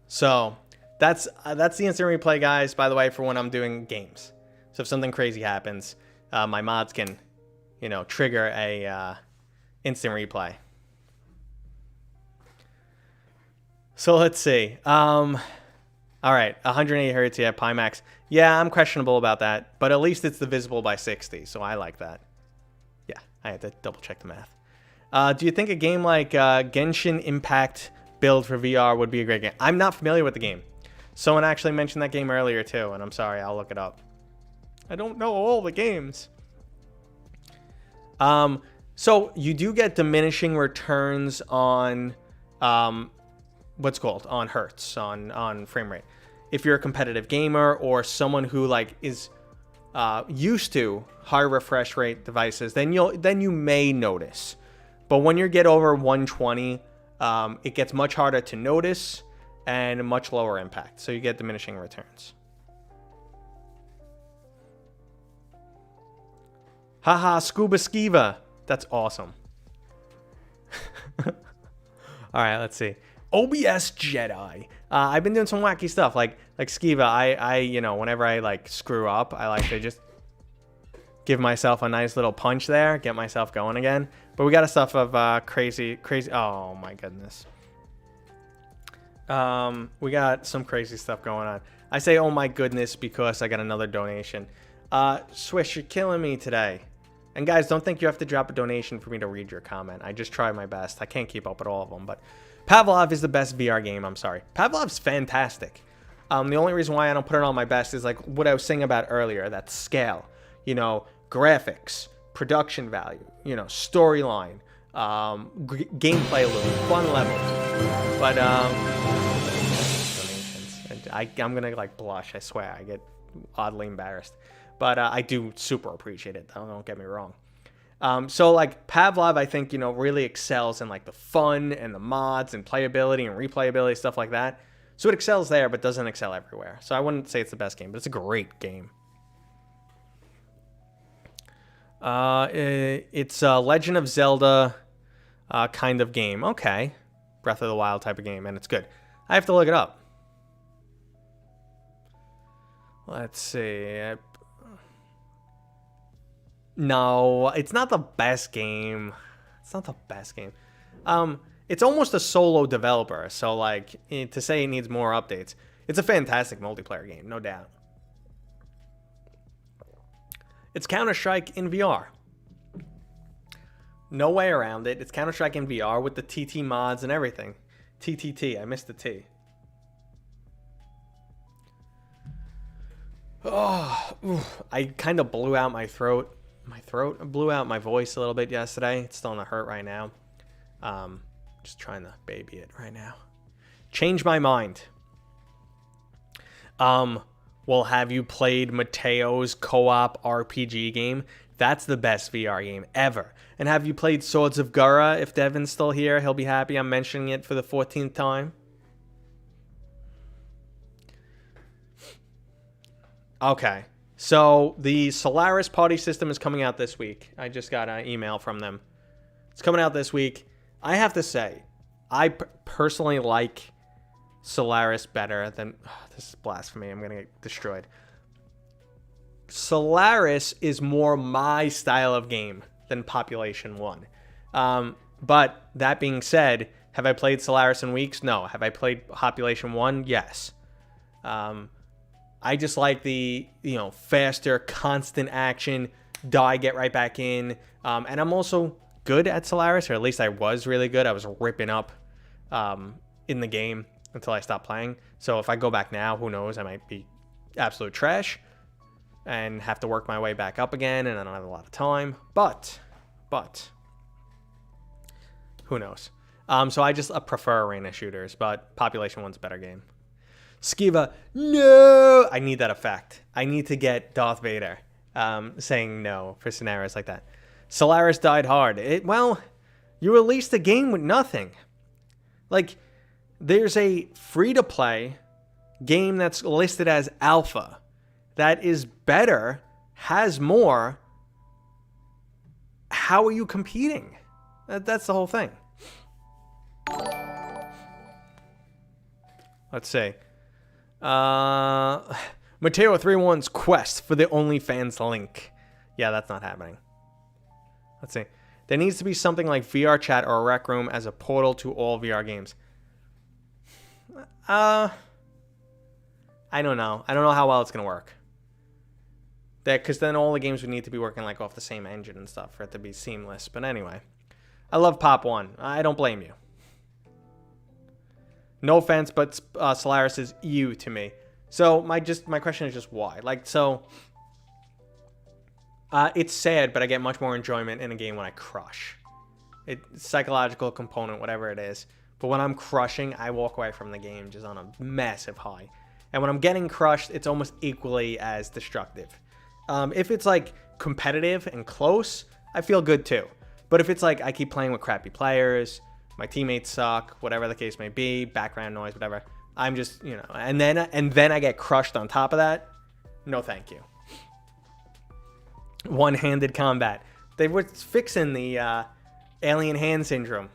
So that's the instant replay, guys, by the way, for when I'm doing games. So if something crazy happens, my mods can, trigger a instant replay. So let's see. All right, 180 hertz, yeah, Pimax. Yeah, I'm questionable about that, but at least it's divisible by 60, so I like that. Yeah, I had to double check the math. Do you think a game like Genshin Impact build for VR would be a great game? I'm not familiar with the game. Someone actually mentioned that game earlier too, and I'm sorry, I'll look it up. I don't know all the games. So you do get diminishing returns on on hertz, on frame rate. If you're a competitive gamer or someone who is used to high refresh rate devices, then you may notice. But when you get over 120, it gets much harder to notice and much lower impact. So you get diminishing returns. Haha, Scuba Skiva. That's awesome. All right, let's see. OBS Jedi. I've been doing some wacky stuff like Skiva. I whenever I screw up, I like to just give myself a nice little punch there, get myself going again. But we got a stuff of crazy. Oh my goodness. We got some crazy stuff going on. I say oh my goodness because I got another donation. Swish, you're killing me today. And guys, don't think you have to drop a donation for me to read your comment. I just try my best. I can't keep up with all of them, but Pavlov is the best VR game. I'm sorry. Pavlov's fantastic. The only reason why I don't put it on my best is what I was saying about earlier, that scale, graphics, production value, storyline, gameplay loop, fun level. But I'm gonna blush. I swear, I get oddly embarrassed. But I do super appreciate it. Don't get me wrong. So Pavlov, I think, really excels in the fun and the mods and playability and replayability, stuff like that. So it excels there, but doesn't excel everywhere. So I wouldn't say it's the best game, but it's a great game. It's a Legend of Zelda kind of game. Okay. Breath of the Wild type of game, and it's good. I have to look it up. Let's see. No, it's not the best game. It's not the best game. It's almost a solo developer, so to say it needs more updates. It's a fantastic multiplayer game, no doubt. It's Counter-Strike in VR. No way around it. It's Counter-Strike in VR with the TT mods and everything. TTT, I missed the T. Oh, I kind of blew out my throat. my throat blew out my voice a little bit yesterday. It's still in the hurt right now. Just trying to baby it right now. Change my mind. Well, have you played Mateo's co-op RPG game? That's the best VR game ever. And have you played Swords of Gura? If Devin's still here, he'll be happy I'm mentioning it for the 14th time. Okay. So the Solaris party system is coming out this week. I just got an email from them. It's coming out this week. I have to say, I personally like Solaris better than... this is blasphemy. I'm going to get destroyed. Solaris is more my style of game than Population 1. But that being said, have I played Solaris in weeks? No. Have I played Population 1? Yes. I just like the, faster, constant action, die, get right back in. And I'm also good at Solaris, or at least I was really good. I was ripping up in the game until I stopped playing. So if I go back now, who knows? I might be absolute trash and have to work my way back up again, and I don't have a lot of time. But who knows? So I just prefer arena shooters, but Population 1's a better game. Skiva, no! I need that effect. I need to get Darth Vader saying no for scenarios like that. Solaris died hard. Well, you released a game with nothing. Like, there's a free-to-play game that's listed as alpha that is better, has more. How are you competing? That's the whole thing. Let's see. Mateo 31's quest for the OnlyFans link. Yeah, that's not happening. Let's see. There needs to be something like VR chat or a rec room as a portal to all VR games. I don't know. I don't know how well it's going to work. Because then all the games would need to be working like off the same engine and stuff for it to be seamless. But anyway, I love Pop 1. I don't blame you. No offense, but Solaris is EU to me. So my question is just why? It's sad, but I get much more enjoyment in a game when I crush. It's psychological component, whatever it is. But when I'm crushing, I walk away from the game just on a massive high. And when I'm getting crushed, it's almost equally as destructive. If it's like competitive and close, I feel good too. But if it's like I keep playing with crappy players, my teammates suck, whatever the case may be, background noise, whatever, I'm just, and then I get crushed on top of that. No, thank you. One-handed combat. They were fixing the alien hand syndrome.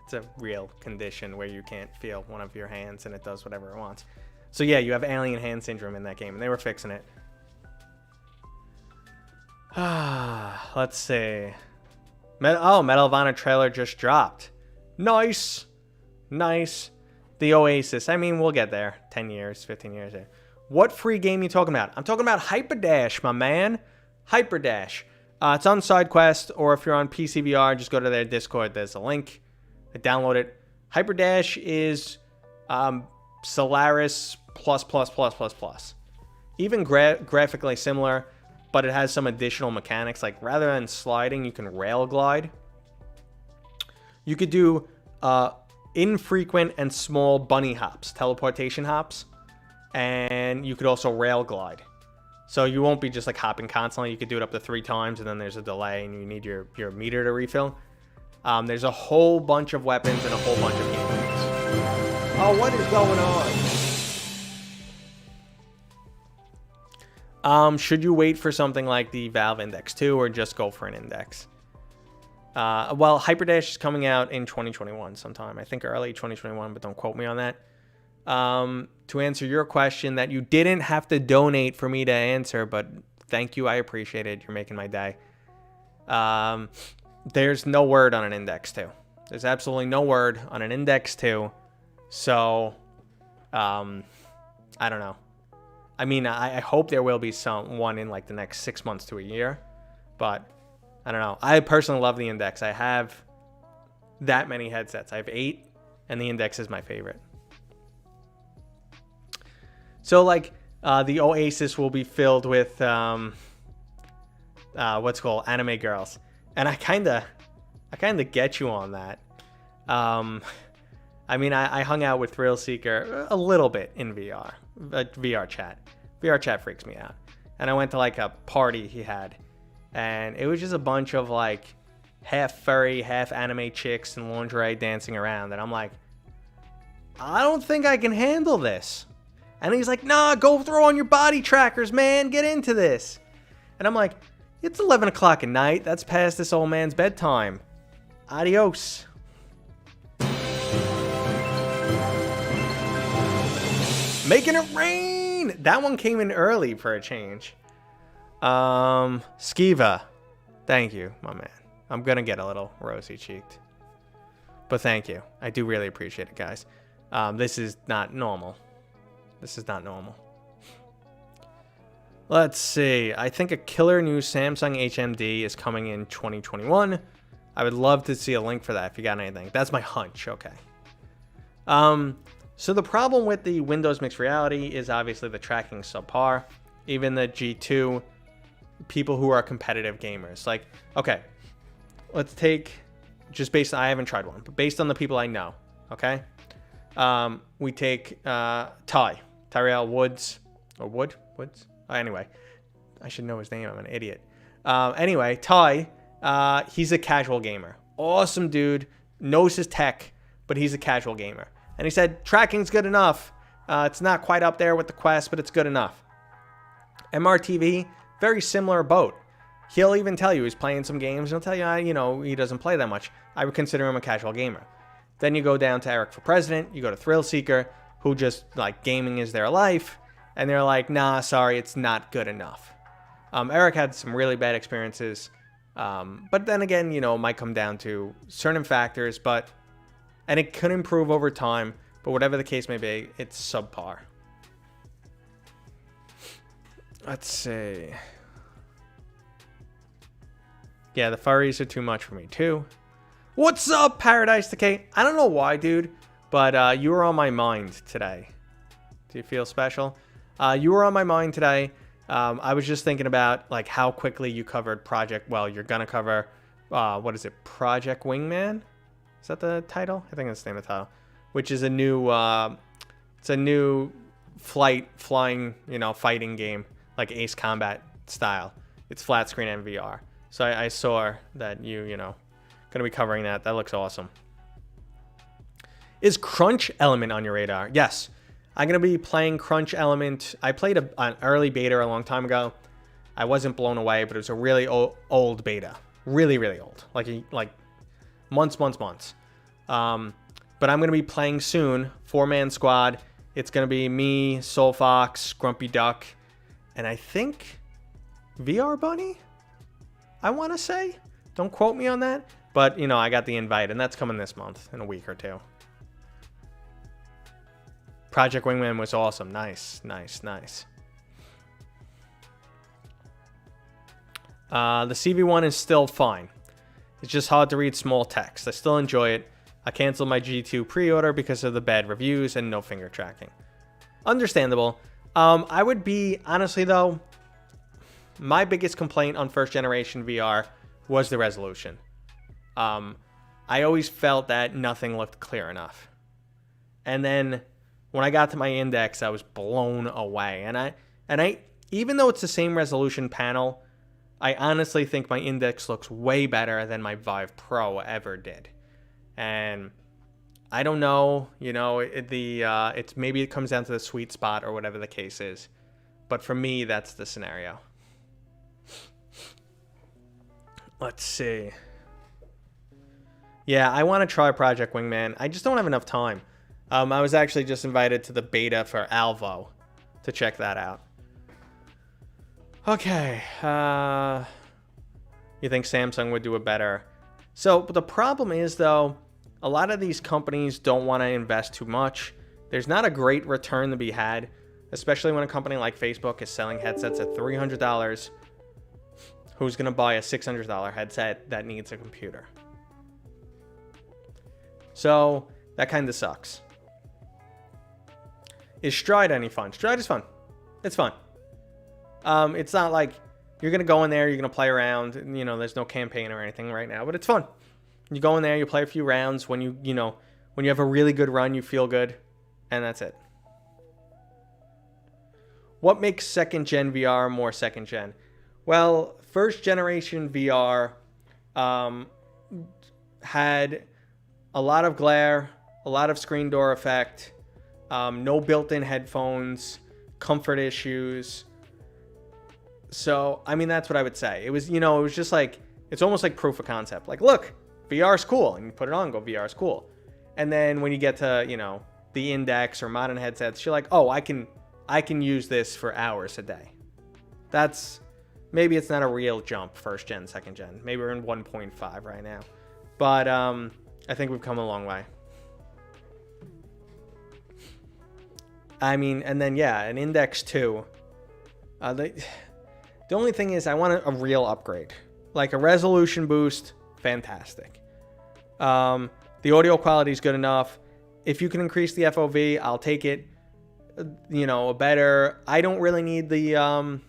It's a real condition where you can't feel one of your hands and it does whatever it wants. So yeah, you have alien hand syndrome in that game, and they were fixing it. Let's see. Medal of Honor trailer just dropped. Nice. The Oasis. I mean, we'll get there. 10 years, 15 years there. What free game are you talking about? I'm talking about Hyperdash, my man. Hyperdash. It's on SideQuest, or if you're on PCVR, just go to their Discord. There's a link. Download it. Hyperdash is Solaris plus. Even graphically similar, but it has some additional mechanics. Like, rather than sliding, you can rail glide. You could do infrequent and small bunny hops, teleportation hops, and you could also rail glide. So you won't be just like hopping constantly. You could do it up to 3 times, and then there's a delay, and you need your meter to refill. There's a whole bunch of weapons and a whole bunch of game modes. Oh, what is going on? Should you wait for something like the Valve Index 2 or just go for an Index? Well, Hyperdash is coming out in 2021 sometime. I think early 2021, but don't quote me on that. To answer your question that you didn't have to donate for me to answer, but thank you. I appreciate it. You're making my day. There's no word on an Index 2. There's absolutely no word on an Index 2. So, I don't know. I mean, I hope there will be one in like the next 6 months to a year, but I don't know. I personally love the Index. I have that many headsets. I have 8, and the Index is my favorite. So, like, the Oasis will be filled with what's called anime girls, and I kind of get you on that. I mean, I hung out with Thrill Seeker a little bit in VR, VR chat. VR chat freaks me out. And I went to like a party he had, and it was just a bunch of like half furry, half anime chicks in lingerie dancing around, and I'm like, I don't think I can handle this. And he's like, nah, go throw on your body trackers, man, get into this. And I'm like, it's 11 o'clock at night, that's past this old man's bedtime. Adios. Making it rain. That one came in early for a change. Skiva. Thank you, my man. I'm going to get a little rosy cheeked. But thank you. I do really appreciate it, guys. This is not normal. This is not normal. Let's see. I think a killer new Samsung HMD is coming in 2021. I would love to see a link for that if you got anything. That's my hunch. Okay. So the problem with the Windows Mixed Reality is obviously the tracking subpar. Even the G2, people who are competitive gamers. Like, okay, let's take, just based on, I haven't tried one, but based on the people I know, okay? We take Tyrell Woods, or Woods? Anyway, I should know his name, I'm an idiot. Anyway, Ty, he's a casual gamer. Awesome dude, knows his tech, but he's a casual gamer. And he said, tracking's good enough. It's not quite up there with the Quest, but it's good enough. MRTV, very similar boat. He'll even tell you he's playing some games. He'll tell you, he doesn't play that much. I would consider him a casual gamer. Then you go down to Eric for President. You go to Thrill Seeker, who just, like, gaming is their life. And they're like, nah, sorry, it's not good enough. Eric had some really bad experiences. But then again, it might come down to certain factors, and it could improve over time, but whatever the case may be, it's subpar. Let's see. Yeah, the furries are too much for me too. What's up, Paradise Decay? I don't know why, dude, but you were on my mind today. Do you feel special? You were on my mind today. I was just thinking about like how quickly you covered you're gonna cover, what is it, Project Wingman? Is that the title? I think that's the name of the title. Which is a new, it's a new flying, fighting game, like Ace Combat style. It's flat screen and VR. So I saw that gonna be covering that. That looks awesome. Is Crunch Element on your radar? Yes. I'm gonna be playing Crunch Element. I played an early beta a long time ago. I wasn't blown away, but it was a really old beta. Really, really old. Like months. But I'm going to be playing soon, 4-man squad. It's going to be me, Soul Fox, Grumpy Duck, and I think VR Bunny, I want to say. Don't quote me on that. But, I got the invite, and that's coming this month, in a week or two. Project Wingman was awesome. Nice. The CV1 is still fine. It's just hard to read small text. I still enjoy it. I canceled my G2 pre-order because of the bad reviews and no finger tracking. Understandable. I would be, honestly though, my biggest complaint on first generation VR was the resolution. I always felt that nothing looked clear enough. And then when I got to my index, I was blown away. And I even though it's the same resolution panel, I honestly think my index looks way better than my Vive Pro ever did. And I don't know, it's maybe it comes down to the sweet spot or whatever the case is. But for me, that's the scenario. Let's see. Yeah, I want to try Project Wingman. I just don't have enough time. I was actually just invited to the beta for Alvo to check that out. Okay, you think Samsung would do it better? So, but the problem is, though, a lot of these companies don't want to invest too much. There's not a great return to be had, especially when a company like Facebook is selling headsets at $300. Who's going to buy a $600 headset that needs a computer? So, that kind of sucks. Is Stride any fun? Stride is fun. It's fun. It's not like, you're going to go in there, you're going to play around. You know, there's no campaign or anything right now, but it's fun. You go in there, you play a few rounds. When you have a really good run, you feel good, and that's it. What makes second gen VR more second gen? Well, first generation VR had a lot of glare, a lot of screen door effect, no built-in headphones, comfort issues. So, I mean, that's what I would say. It was, it was just like, it's almost like proof of concept. Like, look, VR's cool. And you put it on, go, VR's cool. And then when you get to, the Index or modern headsets, you're like, oh, I can use this for hours a day. Maybe it's not a real jump, first gen, second gen. Maybe we're in 1.5 right now. But I think we've come a long way. I mean, and then, yeah, an Index 2. The only thing is I want a real upgrade. Like a resolution boost, fantastic. The audio quality is good enough. If you can increase the FOV, I'll take it. A better... I don't really need the...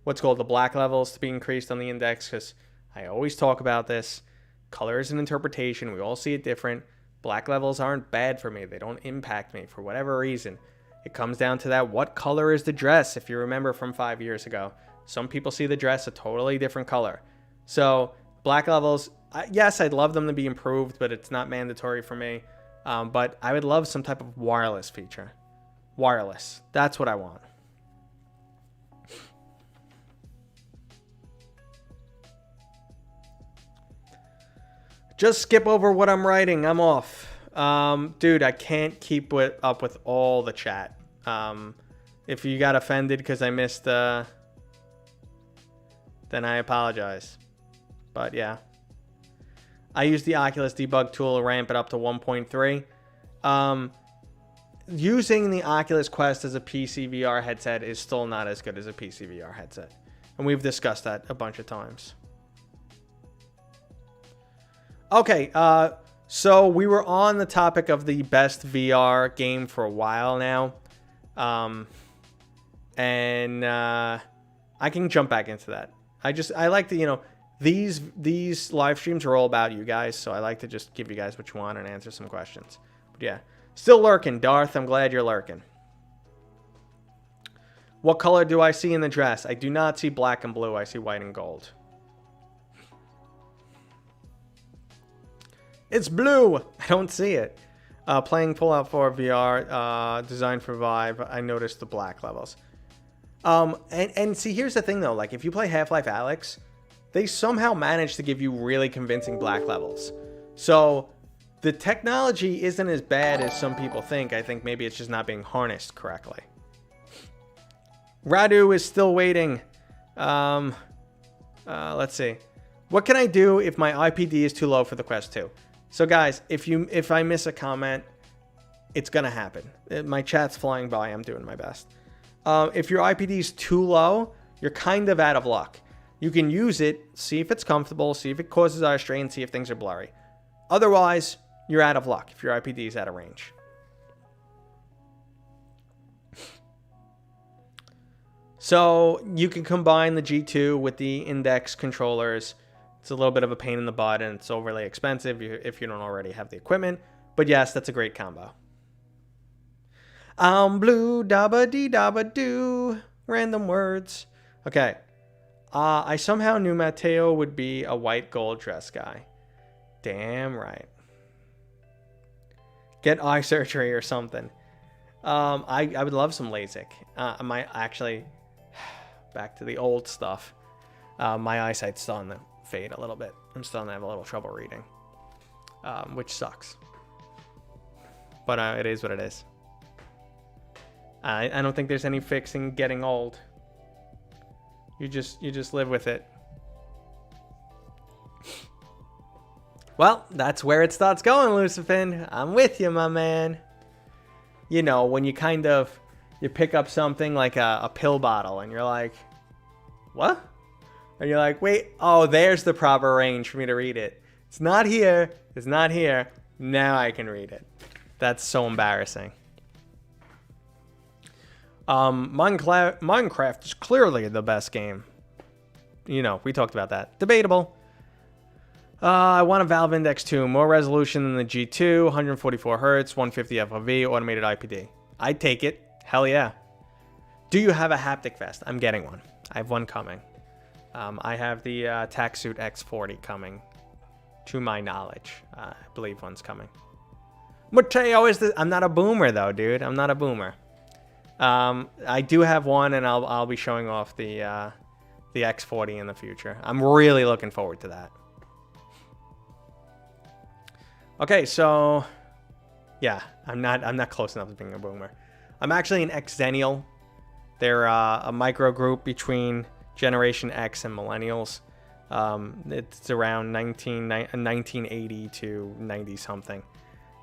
what's called the black levels to be increased on the Index, because I always talk about this. Color is an interpretation. We all see it different. Black levels aren't bad for me. They don't impact me for whatever reason. It comes down to that. What color is the dress? If you remember from 5 years ago, some people see the dress a totally different color. So black levels, yes, I'd love them to be improved, but it's not mandatory for me. But I would love some type of wireless feature. Wireless. That's what I want. Just skip over what I'm writing. I'm off. Dude, I can't keep up with all the chat. If you got offended because I missed, then I apologize. But yeah. I use the Oculus debug tool to ramp it up to 1.3. Using the Oculus Quest as a PC VR headset is still not as good as a PC VR headset. And we've discussed that a bunch of times. Okay, so we were on the topic of the best VR game for a while now. I can jump back into that. I like to, these live streams are all about you guys, so I like to just give you guys what you want and answer some questions. But yeah, still lurking, Darth. I'm glad you're lurking. What color do I see in the dress? I do not see black and blue. I see white and gold. It's blue. I don't see it. Playing Fallout 4 VR, designed for Vive, I noticed the black levels. And see, here's the thing though. Like, if you play Half-Life Alyx, they somehow managed to give you really convincing black levels. So the technology isn't as bad as some people think. I think maybe it's just not being harnessed correctly. Radu is still waiting. Let's see. What can I do if my IPD is too low for the Quest 2? So guys, if I miss a comment, it's gonna happen. My chat's flying by. I'm doing my best. If your IPD is too low, you're kind of out of luck. You can use it, see if it's comfortable, see if it causes eye strain, see if things are blurry. Otherwise, you're out of luck if your IPD is out of range. So you can combine the G2 with the Index controllers. It's a little bit of a pain in the butt, and it's overly expensive if you don't already have the equipment. But yes, that's a great combo. I'm blue, dabba dee dabba doo. Random words. Okay. I somehow knew Matteo would be a white gold dress guy. Damn right. Get eye surgery or something. I would love some LASIK. Back to the old stuff. My eyesight's starting to fade a little bit. I'm starting to have a little trouble reading, which sucks. But it is what it is. I don't think there's any fixing getting old. You just live with it. Well, that's where it starts going, Lucifin. I'm with you, my man. You know, when you pick up something like a pill bottle and you're like, what? And you're like, wait, oh, there's the proper range for me to read it. It's not here. It's not here. Now I can read it. That's so embarrassing. Minecraft is clearly the best game. you know, we talked about that. Debatable. I want a Valve Index 2, more resolution than the G2, 144 Hz, 150 FOV, automated IPD. I'd take it. Hell yeah. Do you have a haptic vest? I'm getting one. I have one coming. I have the Taxsuit X40 coming, to my knowledge. I believe one's coming. Mateo is the... I'm not a boomer, though, dude. I'm not a boomer. I do have one, and I'll be showing off the X40 in the future. I'm really looking forward to that. Okay, so yeah, I'm not close enough to being a boomer. I'm actually an Xennial. They're a micro group between Generation X and Millennials. It's around 1980 to 90 something.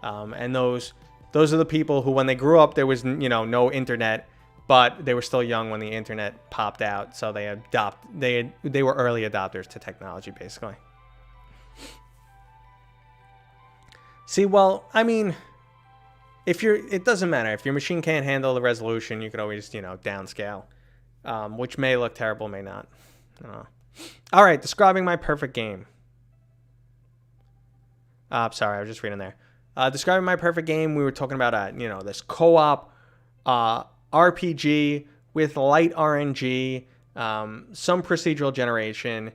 And those are the people who, when they grew up, there was, you know, no internet, but they were still young when the internet popped out, so they were early adopters to technology, basically. See, well, I mean, it doesn't matter. If your machine can't handle the resolution, you could always, you know, downscale, which may look terrible, may not. I don't know. All right, describing my perfect game. Sorry, I was just reading there. Describing my perfect game, we were talking about, you know, this co-op RPG with light RNG, some procedural generation,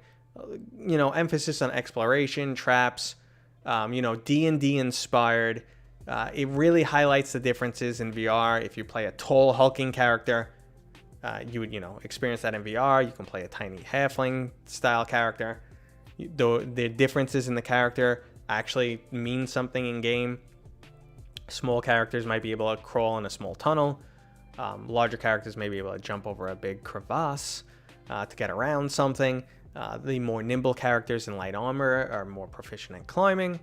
you know, emphasis on exploration, traps, you know, D&D inspired. It really highlights the differences in VR. If you play a tall, hulking character, you would, you know, experience that in VR. You can play a tiny halfling style character. The differences in the character actually mean something in game. Small characters might be able to crawl in a small tunnel. Larger characters may be able to jump over a big crevasse to get around something. The more nimble characters in light armor are more proficient in climbing.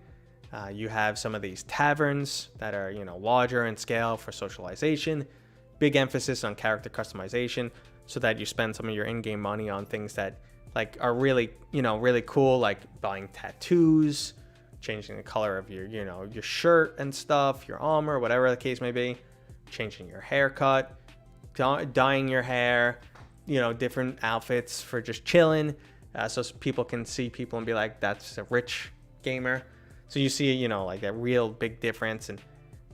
You have some of these taverns that are, you know, larger in scale for socialization. Big emphasis on character customization so that you spend some of your in-game money on things that, like, are really, you know, really cool, like buying tattoos, changing the color of your, you know, your shirt and stuff, your armor, whatever the case may be, changing your haircut, dyeing your hair, you know, different outfits for just chilling, so people can see people and be like, that's a rich gamer. So you see, you know, like a real big difference. And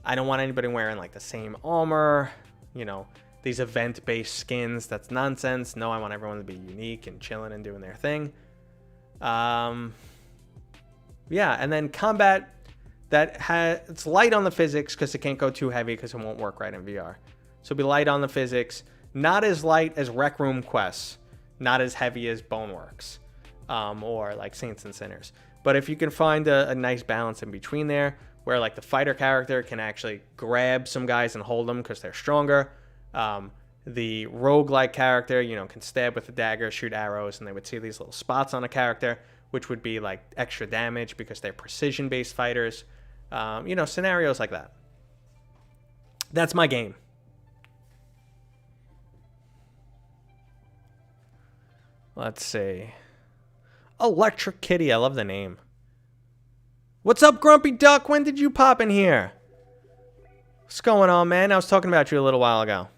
I don't want anybody wearing like the same armor, you know, these event-based skins. That's nonsense. No, I want everyone to be unique and chilling and doing their thing. Yeah, and then combat it's light on the physics because it can't go too heavy because it won't work right in VR. So be light on the physics, not as light as Rec Room Quests, not as heavy as Boneworks, or like Saints and Sinners. But if you can find a nice balance in between there, where like the fighter character can actually grab some guys and hold them because they're stronger. The roguelike character, you know, can stab with a dagger, shoot arrows, and they would see these little spots on a character, which would be like extra damage because they're precision-based fighters. You know, scenarios like that. That's my game. Let's see. Electric Kitty. I love the name. What's up, Grumpy Duck? When did you pop in here? What's going on, man? I was talking about you a little while ago.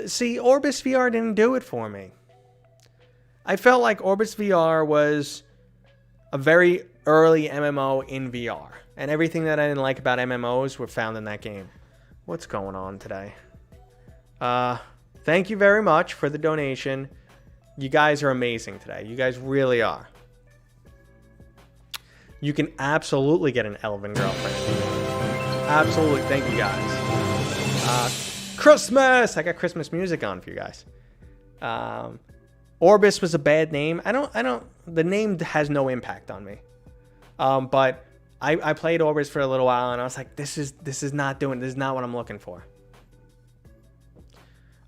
See, Orbis VR didn't do it for me. I felt like Orbis VR was a very early MMO in VR. And everything that I didn't like about MMOs were found in that game. What's going on today? Thank you very much for the donation. You guys are amazing today. You guys really are. You can absolutely get an Elven girlfriend. Absolutely. Thank you, guys. Christmas! I got Christmas music on for you guys. Orbis was a bad name. The name has no impact on me. But I played Orbis for a little while and I was like, this is not what I'm looking for.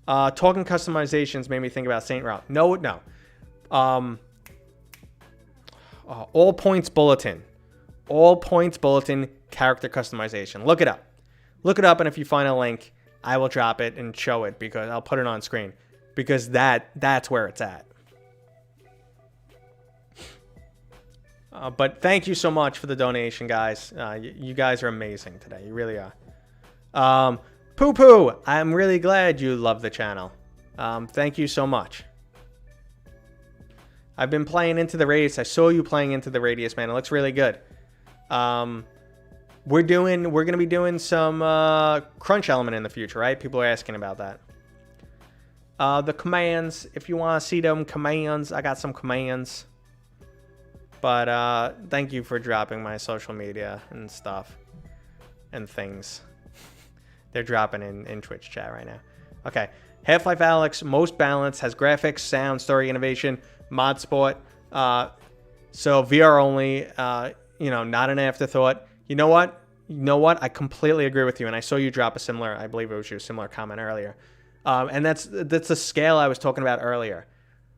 Talking customizations made me think about Saint Route. No. All Points Bulletin. All Points Bulletin character customization. Look it up. Look it up, and if you find a link, I will drop it and show it because I'll put it on screen because that's where it's at. But thank you so much for the donation, guys. You guys are amazing today. You really are. Poo Poo, I'm really glad you love the channel. Thank you so much. I've been playing Into the Radius. I saw you playing Into the Radius, man. It looks really good. We're gonna be doing some crunch element in the future, right? People are asking about that. The commands, if you want to see them commands, I got some commands. But thank you for dropping my social media and stuff and things. They're dropping in Twitch chat right now. Okay. Half-Life Alyx, most balanced, has graphics, sound, story, innovation, mod sport. So VR only, not an afterthought. You know what? I completely agree with you. And I saw you drop a similar, I believe it was your similar comment earlier. And that's the scale I was talking about earlier.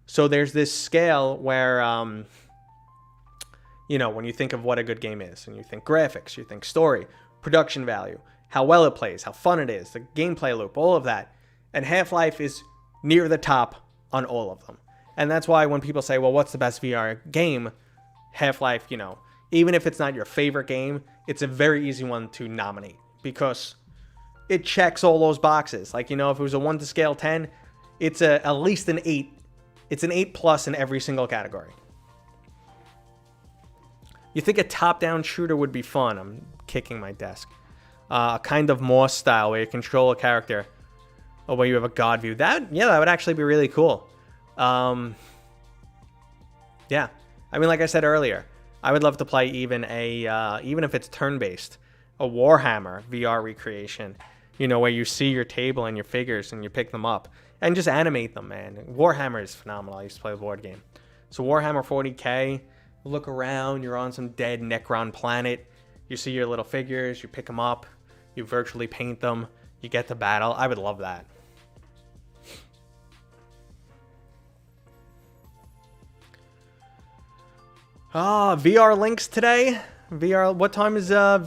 So there's this scale where, when you think of what a good game is, and you think graphics, you think story, production value, how well it plays, how fun it is, the gameplay loop, all of that. And Half-Life is near the top on all of them. And that's why when people say, well, what's the best VR game? Half-Life, even if it's not your favorite game, it's a very easy one to nominate because it checks all those boxes. Like, if it was a 1 to scale 10, it's at least an 8. It's an 8+ in every single category. You think a top-down shooter would be fun? I'm kicking my desk. A kind of Morse style where you control a character. Or where you have a god view. That would actually be really cool. Yeah. I mean, like I said earlier, I would love to play even if it's turn-based, a Warhammer VR recreation. Where you see your table and your figures and you pick them up. And just animate them, man. Warhammer is phenomenal. I used to play the board game. So Warhammer 40K, look around, you're on some dead Necron planet. You see your little figures, you pick them up, you virtually paint them, you get to battle. I would love that. VR links today. VR, what time is are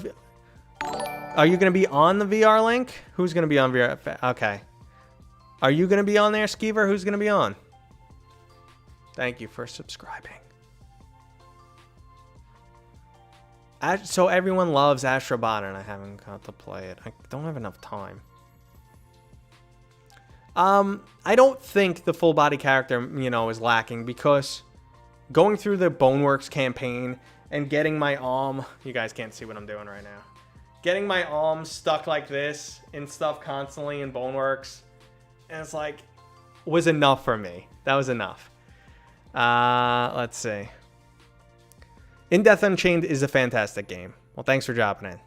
you going to be on the VR link? Who's going to be on VR? Okay. Are you going to be on there, Skeever? Who's going to be on? Thank you for subscribing. So everyone loves Astrobot, and I haven't got to play it. I don't have enough time. I don't think the full body character, is lacking because going through the Boneworks campaign and getting my arm, you guys can't see what I'm doing right now. Getting my arm stuck like this in stuff constantly in Boneworks, and it's like, was enough for me. That was enough. Let's see. In Death Unchained is a fantastic game. Well, thanks for dropping in.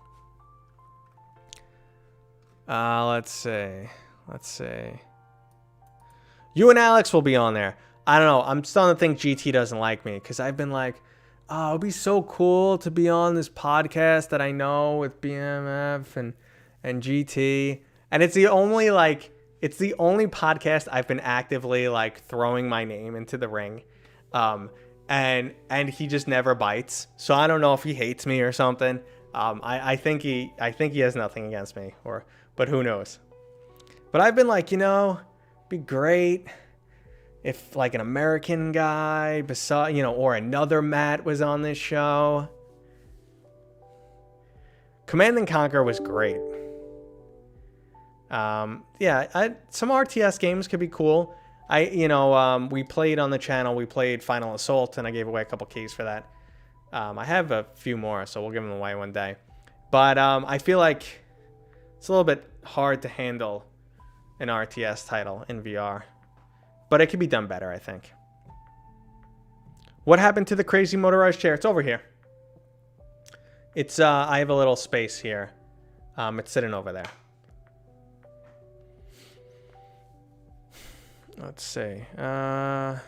Let's see. You and Alex will be on there. I don't know. I'm starting to think GT doesn't like me because I've been like, oh, it'd be so cool to be on this podcast that I know with BMF and GT. And it's the only podcast I've been actively throwing my name into the ring. And he just never bites. So I don't know if he hates me or something. I think he has nothing against me, but who knows? But I've been like, be great if an American guy or another Matt was on this show. Command & Conquer was great. Some RTS games could be cool. We played on the channel. We played Final Assault, and I gave away a couple keys for that. I have a few more, so we'll give them away one day. But I feel like it's a little bit hard to handle an RTS title in VR. But it could be done better, I think. What happened to the crazy motorized chair? It's over here. It's I have a little space here. It's sitting over there. Let's see. Got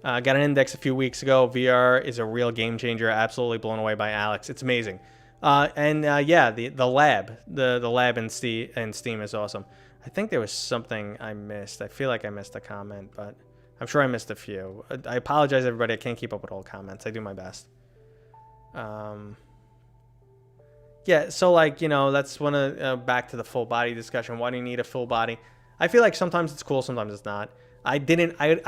an index a few weeks ago. VR is a real game changer. Absolutely blown away by Alex. It's amazing. The lab in Steam is awesome. I think there was something I missed. I feel like I missed a comment, but I'm sure I missed a few. I apologize, everybody. I can't keep up with all comments. I do my best. So that's one of back to the full body discussion. Why do you need a full body? I feel like sometimes it's cool, sometimes it's not. I didn't play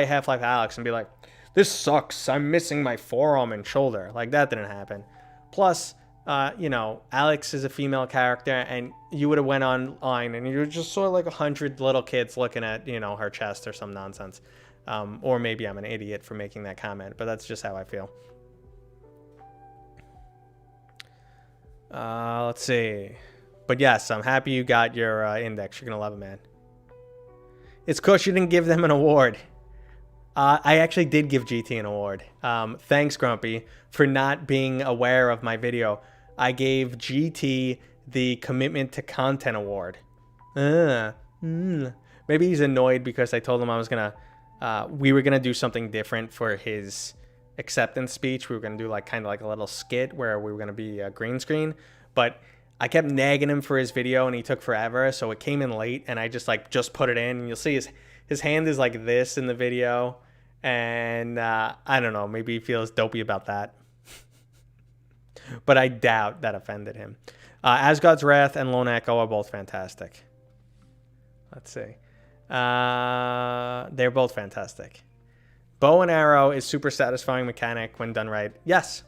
Half-Life Alyx and be like, this sucks. I'm missing my forearm and shoulder. Like, that didn't happen. Plus, Alex is a female character, and you would have went online and you just saw 100 little kids looking at, her chest or some nonsense. Or maybe I'm an idiot for making that comment, but that's just how I feel. Let's see. But yes, I'm happy you got your index. You're going to love it, man. It's because you didn't give them an award. I actually did give GT an award. Thanks, Grumpy, for not being aware of my video. I gave GT the Commitment to Content Award. Maybe he's annoyed because I told him I was going to... we were going to do something different for his acceptance speech. We were going to do like kind of like a little skit where we were going to be a green screen. But I kept nagging him for his video and he took forever. So it came in late and I just put it in. And you'll see his hand is like this in the video. And I don't know, maybe he feels dopey about that. But I doubt that offended him. Asgard's Wrath and Lone Echo are both fantastic. Let's see. They're both fantastic. Bow and arrow is super satisfying mechanic when done right. Yes,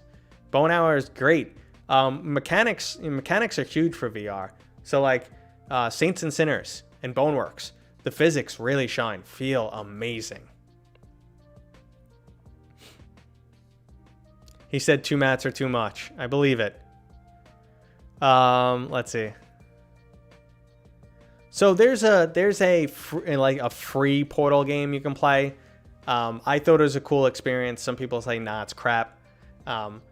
bow and arrow is great. Mechanics are huge for VR. So like Saints and Sinners and Boneworks, the physics really shine, feel amazing. He said 2 mats are too much. I believe it. Let's see. So there's a free Portal game you can play. I thought it was a cool experience. Some people say, nah, it's crap. Valve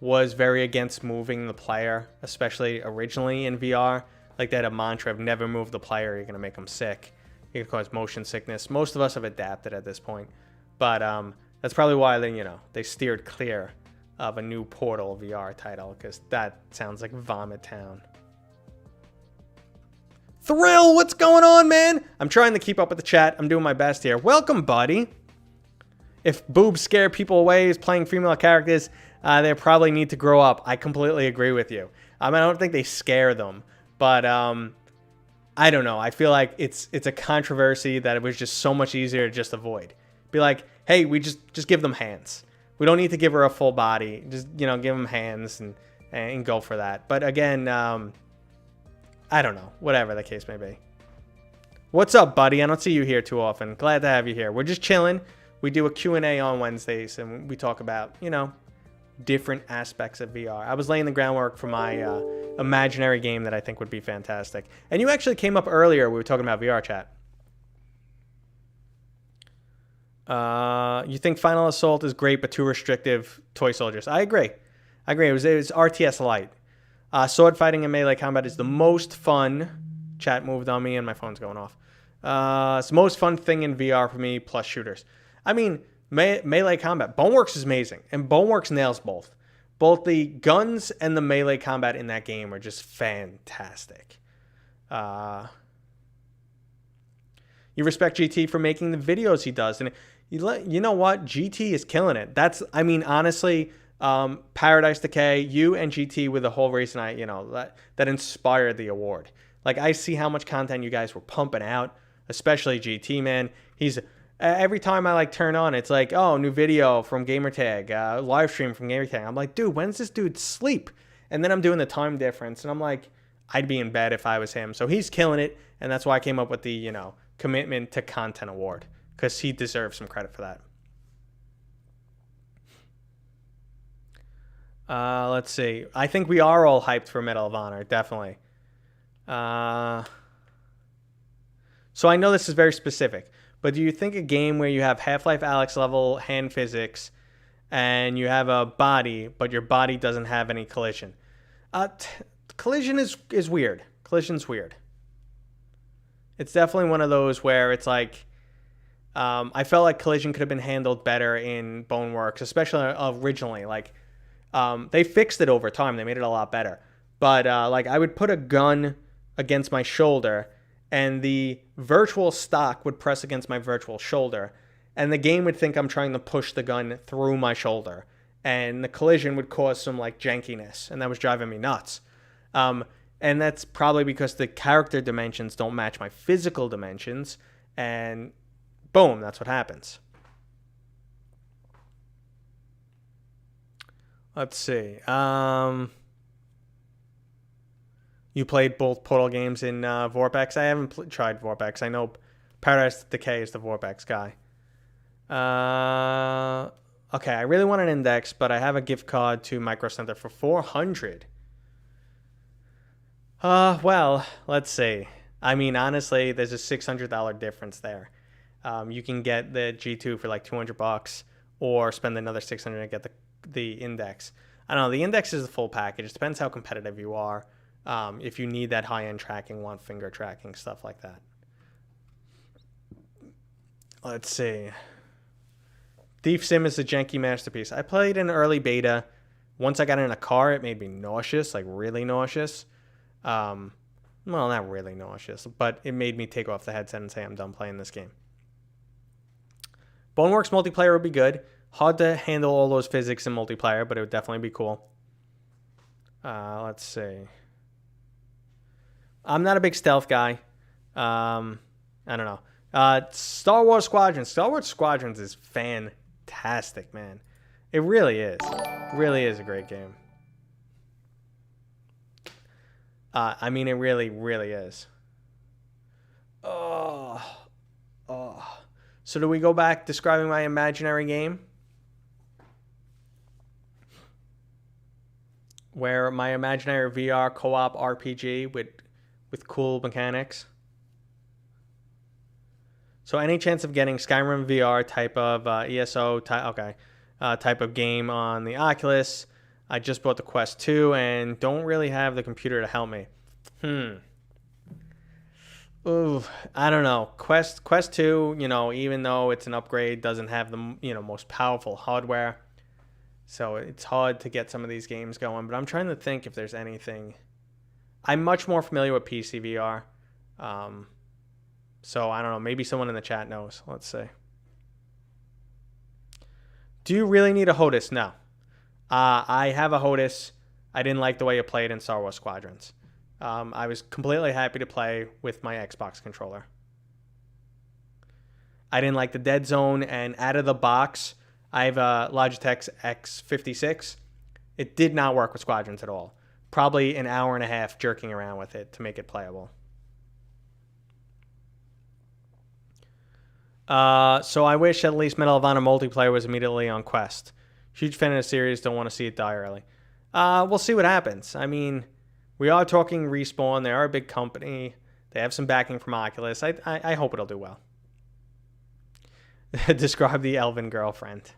was very against moving the player, especially originally in VR. Like they had a mantra of never move the player. You're going to make them sick. It can cause motion sickness. Most of us have adapted at this point. But that's probably why they steered clear of a new Portal VR title, because that sounds like Vomit Town. Thrill, what's going on, man? I'm trying to keep up with the chat. I'm doing my best here. Welcome, buddy. If boobs scare people away as playing female characters, they probably need to grow up. I completely agree with you. I don't think they scare them, but I don't know. I feel like it's a controversy that it was just so much easier to just avoid. Be like, hey, we just give them hands. We don't need to give her a full body. Just, give them hands and go for that. But again, I don't know. Whatever the case may be. What's up, buddy? I don't see you here too often. Glad to have you here. We're just chilling. We do a Q&A on Wednesdays, and we talk about, different aspects of VR. I was laying the groundwork for my imaginary game that I think would be fantastic. And you actually came up earlier. We were talking about VR chat. You think Final Assault is great, but too restrictive. Toy Soldiers. I agree. It was RTS Lite. Sword fighting and melee combat is the most fun. Chat moved on me and my phone's going off. It's the most fun thing in VR for me, plus shooters. I mean, melee combat. Boneworks is amazing, and Boneworks nails both. Both the guns and the melee combat in that game are just fantastic. You respect GT for making the videos he does, and you know what? GT is killing it. Honestly, Paradise Decay, you and GT were the whole reason that inspired the award. Like, I see how much content you guys were pumping out, especially GT, man. He's every time I turn on, it's like, oh, new video from Gamertag, live stream from Gamertag. I'm like, dude, when's this dude sleep? And then I'm doing the time difference, and I'm like, I'd be in bed if I was him. So he's killing it, and that's why I came up with the Commitment to Content Award, because he deserves some credit for that. Let's see. I think we are all hyped for Medal of Honor, definitely. So I know this is very specific, but do you think a game where you have Half-Life Alyx level hand physics and you have a body, but your body doesn't have any collision? Collision is weird. Collision's weird. It's definitely one of those where it's like, I felt like collision could have been handled better in Boneworks, especially originally. They fixed it over time. They made it a lot better. But I would put a gun against my shoulder, and the virtual stock would press against my virtual shoulder, and the game would think I'm trying to push the gun through my shoulder, and the collision would cause some jankiness, and that was driving me nuts. And that's probably because the character dimensions don't match my physical dimensions, and boom, that's what happens. Let's see. You played both Portal games in Vorpex? I haven't tried Vorpex. I know Paradise Decay is the Vorpex guy. Okay, I really want an index, but I have a gift card to Micro Center for 400. Well, let's see. I mean, honestly, there's a $600 difference there. You can get the G2 for like $200, or spend another $600 and get the index. I don't know. The index is the full package. It depends how competitive you are. If you need that high-end tracking, want finger tracking, stuff like that. Let's see. Thief Sim is a janky masterpiece. I played in early beta. Once I got in a car, it made me nauseous, like really nauseous. Well, not really nauseous, but it made me take off the headset and say I'm done playing this game. Boneworks multiplayer would be good. Hard to handle all those physics in multiplayer, but it would definitely be cool. Let's see. I'm not a big stealth guy. I don't know. Star Wars Squadrons. Star Wars Squadrons is fantastic, man. It really is. It really is a great game. I mean, it really, really is. Oh. So do we go back describing my imaginary game? Where my imaginary VR co-op RPG with cool mechanics. So any chance of getting Skyrim VR type of ESO type of game on the Oculus? I just bought the Quest 2 and don't really have the computer to help me. Ooh, I don't know. Quest 2, even though it's an upgrade, doesn't have the, most powerful hardware. So it's hard to get some of these games going. But I'm trying to think if there's anything. I'm much more familiar with PC VR. So I don't know. Maybe someone in the chat knows. Let's see. Do you really need a HOTAS? No. I have a HOTAS. I didn't like the way it played in Star Wars Squadrons. I was completely happy to play with my Xbox controller. I didn't like the dead zone, and out of the box, I have a Logitech X56. It did not work with Squadrons at all. Probably an hour and a half jerking around with it to make it playable. So I wish at least Medal of Honor multiplayer was immediately on Quest. Huge fan of the series, don't want to see it die early. We'll see what happens. I mean, we are talking Respawn. They are a big company. They have some backing from Oculus. I hope it'll do well. Describe the Elven girlfriend.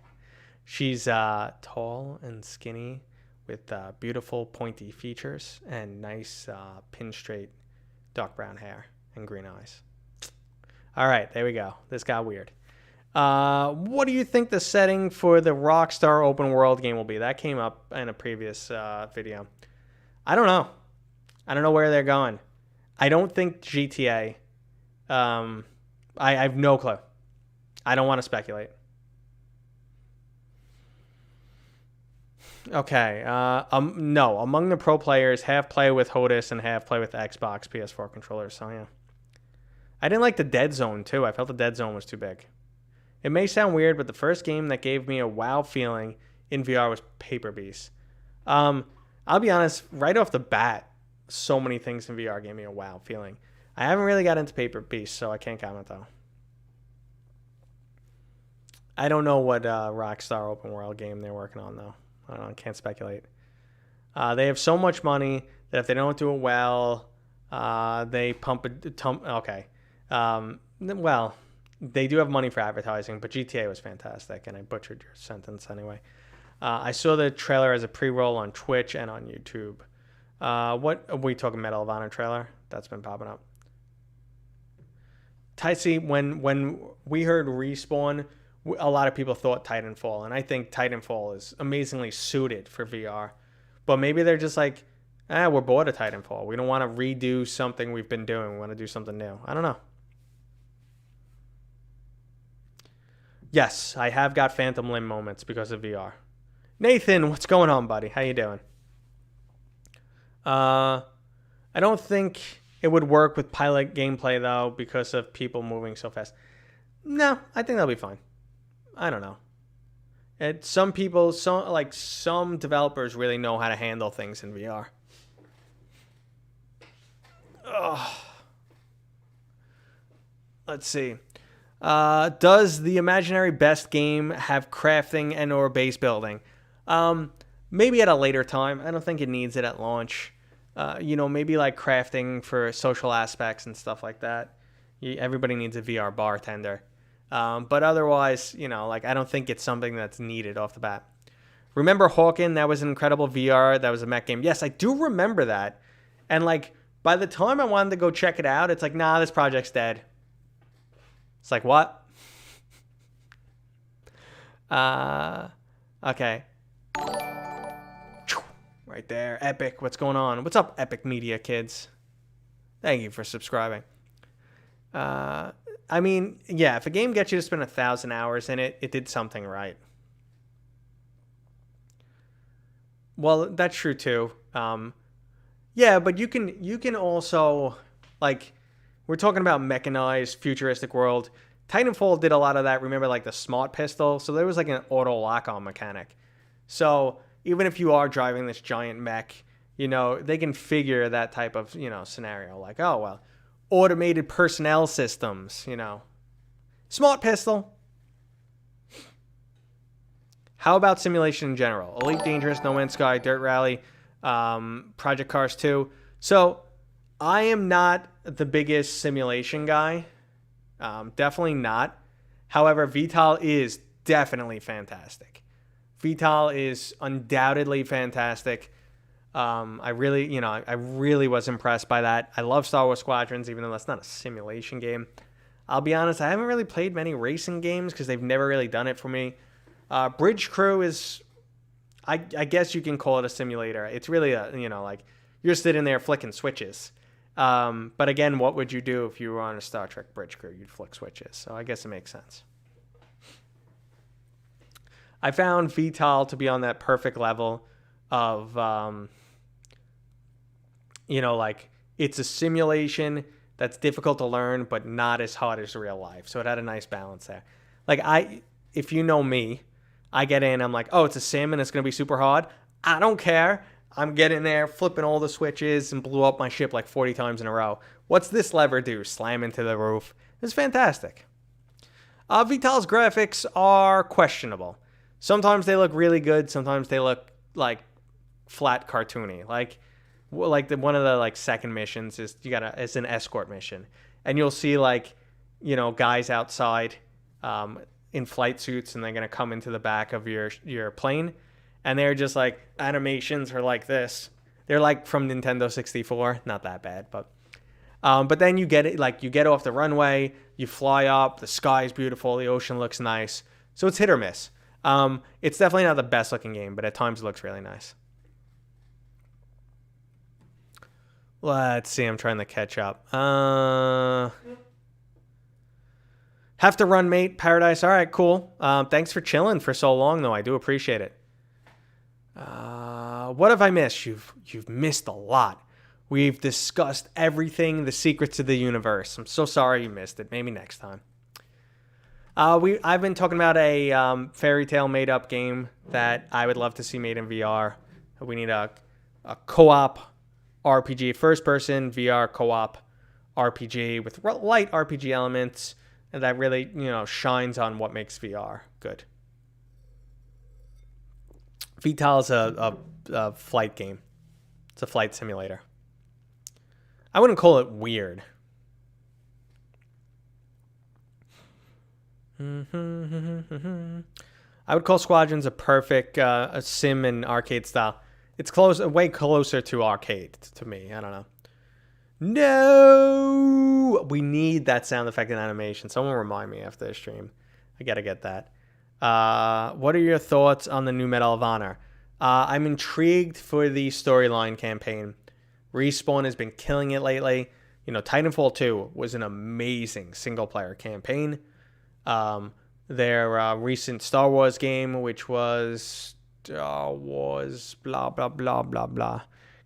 She's tall and skinny with beautiful pointy features and nice pin straight dark brown hair and green eyes. All right, there we go. This got weird. What do you think the setting for the Rockstar open world game will be? That came up in a previous video. I don't know. I don't know where they're going. I don't think GTA. I have no clue. I don't want to speculate. Okay. No. Among the pro players, half play with HOTAS and half play with Xbox PS4 controllers. So, yeah. I didn't like the dead zone, too. I felt the dead zone was too big. It may sound weird, but the first game that gave me a wow feeling in VR was Paper Beast. I'll be honest, right off the bat, so many things in VR gave me a wow feeling. I haven't really got into Paper Beast, so I can't comment, though. I don't know what Rockstar open world game they're working on, though. I don't know, can't speculate. They have so much money that if they don't do it well, they pump it. Okay. Well, they do have money for advertising, but GTA was fantastic, and I butchered your sentence anyway. I saw the trailer as a pre-roll on Twitch and on YouTube. What are we talking? Medal of Honor trailer? That's been popping up. See, when we heard Respawn, a lot of people thought Titanfall, and I think Titanfall is amazingly suited for VR. But maybe they're just like, we're bored of Titanfall. We don't want to redo something we've been doing. We want to do something new. I don't know. Yes, I have got Phantom Limb moments because of VR. Nathan, what's going on, buddy? How you doing? I don't think it would work with pilot gameplay, though, because of people moving so fast. No, I think that'll be fine. I don't know. Some developers really know how to handle things in VR. Let's see. Does the imaginary best game have crafting and or base building? Maybe at a later time. I don't think it needs it at launch. Maybe like crafting for social aspects and stuff like that. Everybody needs a VR bartender. But otherwise, I don't think it's something that's needed off the bat. Remember Hawken? That was an incredible VR. That was a mech game. Yes, I do remember that. And by the time I wanted to go check it out, it's like, nah, this project's dead. It's like, what? Okay. Right there. Epic. What's going on? What's up, Epic Media kids? Thank you for subscribing. If a game gets you to spend 1,000 hours in it, it did something right. Well, that's true too. But you can also, we're talking about mechanized, futuristic world. Titanfall did a lot of that. Remember, the smart pistol? So there was an auto lock-on mechanic. So even if you are driving this giant mech, they can figure that type of, scenario. Automated personnel systems, Smart pistol. How about simulation in general? Elite Dangerous, No Man's Sky, Dirt Rally, Project Cars 2. So I am not the biggest simulation guy. Definitely not. However, Vital is definitely fantastic. Vital is undoubtedly fantastic. I really was impressed by that. I love Star Wars Squadrons, even though that's not a simulation game. I'll be honest, I haven't really played many racing games because they've never really done it for me. Bridge Crew is, I guess you can call it a simulator. It's really you're sitting there flicking switches. But again, what would you do if you were on a Star Trek Bridge Crew? You'd flick switches. So I guess it makes sense. I found Vital to be on that perfect level of, it's a simulation that's difficult to learn, but not as hard as real life. So it had a nice balance there. If you know me, I get in, I'm like, oh, it's a sim and it's going to be super hard. I don't care. I'm getting there, flipping all the switches, and blew up my ship 40 times in a row. What's this lever do? Slam into the roof. It's fantastic. Vital's graphics are questionable. Sometimes they look really good. Sometimes they look flat cartoony. One of the second missions is it's an escort mission, and you'll see guys outside in flight suits, and they're gonna come into the back of your plane, and they're just animations are like this. They're from Nintendo 64, not that bad, but then you get it you get off the runway, you fly up, the sky's beautiful, the ocean looks nice, so it's hit or miss. It's definitely not the best looking game, but at times it looks really nice. Let's see, I'm trying to catch up. Have to run, mate. Paradise. All right, cool. Thanks for chilling for so long, though. I do appreciate it. What have I missed? You've missed a lot. We've discussed everything, the secrets of the universe. I'm so sorry you missed it. Maybe next time. I've been talking about a fairy tale made up game that I would love to see made in VR. We need a co-op RPG, first person VR co-op RPG with light RPG elements, and that really, shines on what makes VR good. Vital is a flight game. It's a flight simulator. I wouldn't call it weird. I would call Squadrons a perfect a sim and arcade style. It's way closer to arcade to me. I don't know. No! We need that sound effect and animation. Someone remind me after the stream. I gotta get that. What are your thoughts on the new Medal of Honor? I'm intrigued for the storyline campaign. Respawn has been killing it lately. Titanfall 2 was an amazing single-player campaign. Their recent Star Wars game, which was Star Wars blah, blah, blah, blah, blah.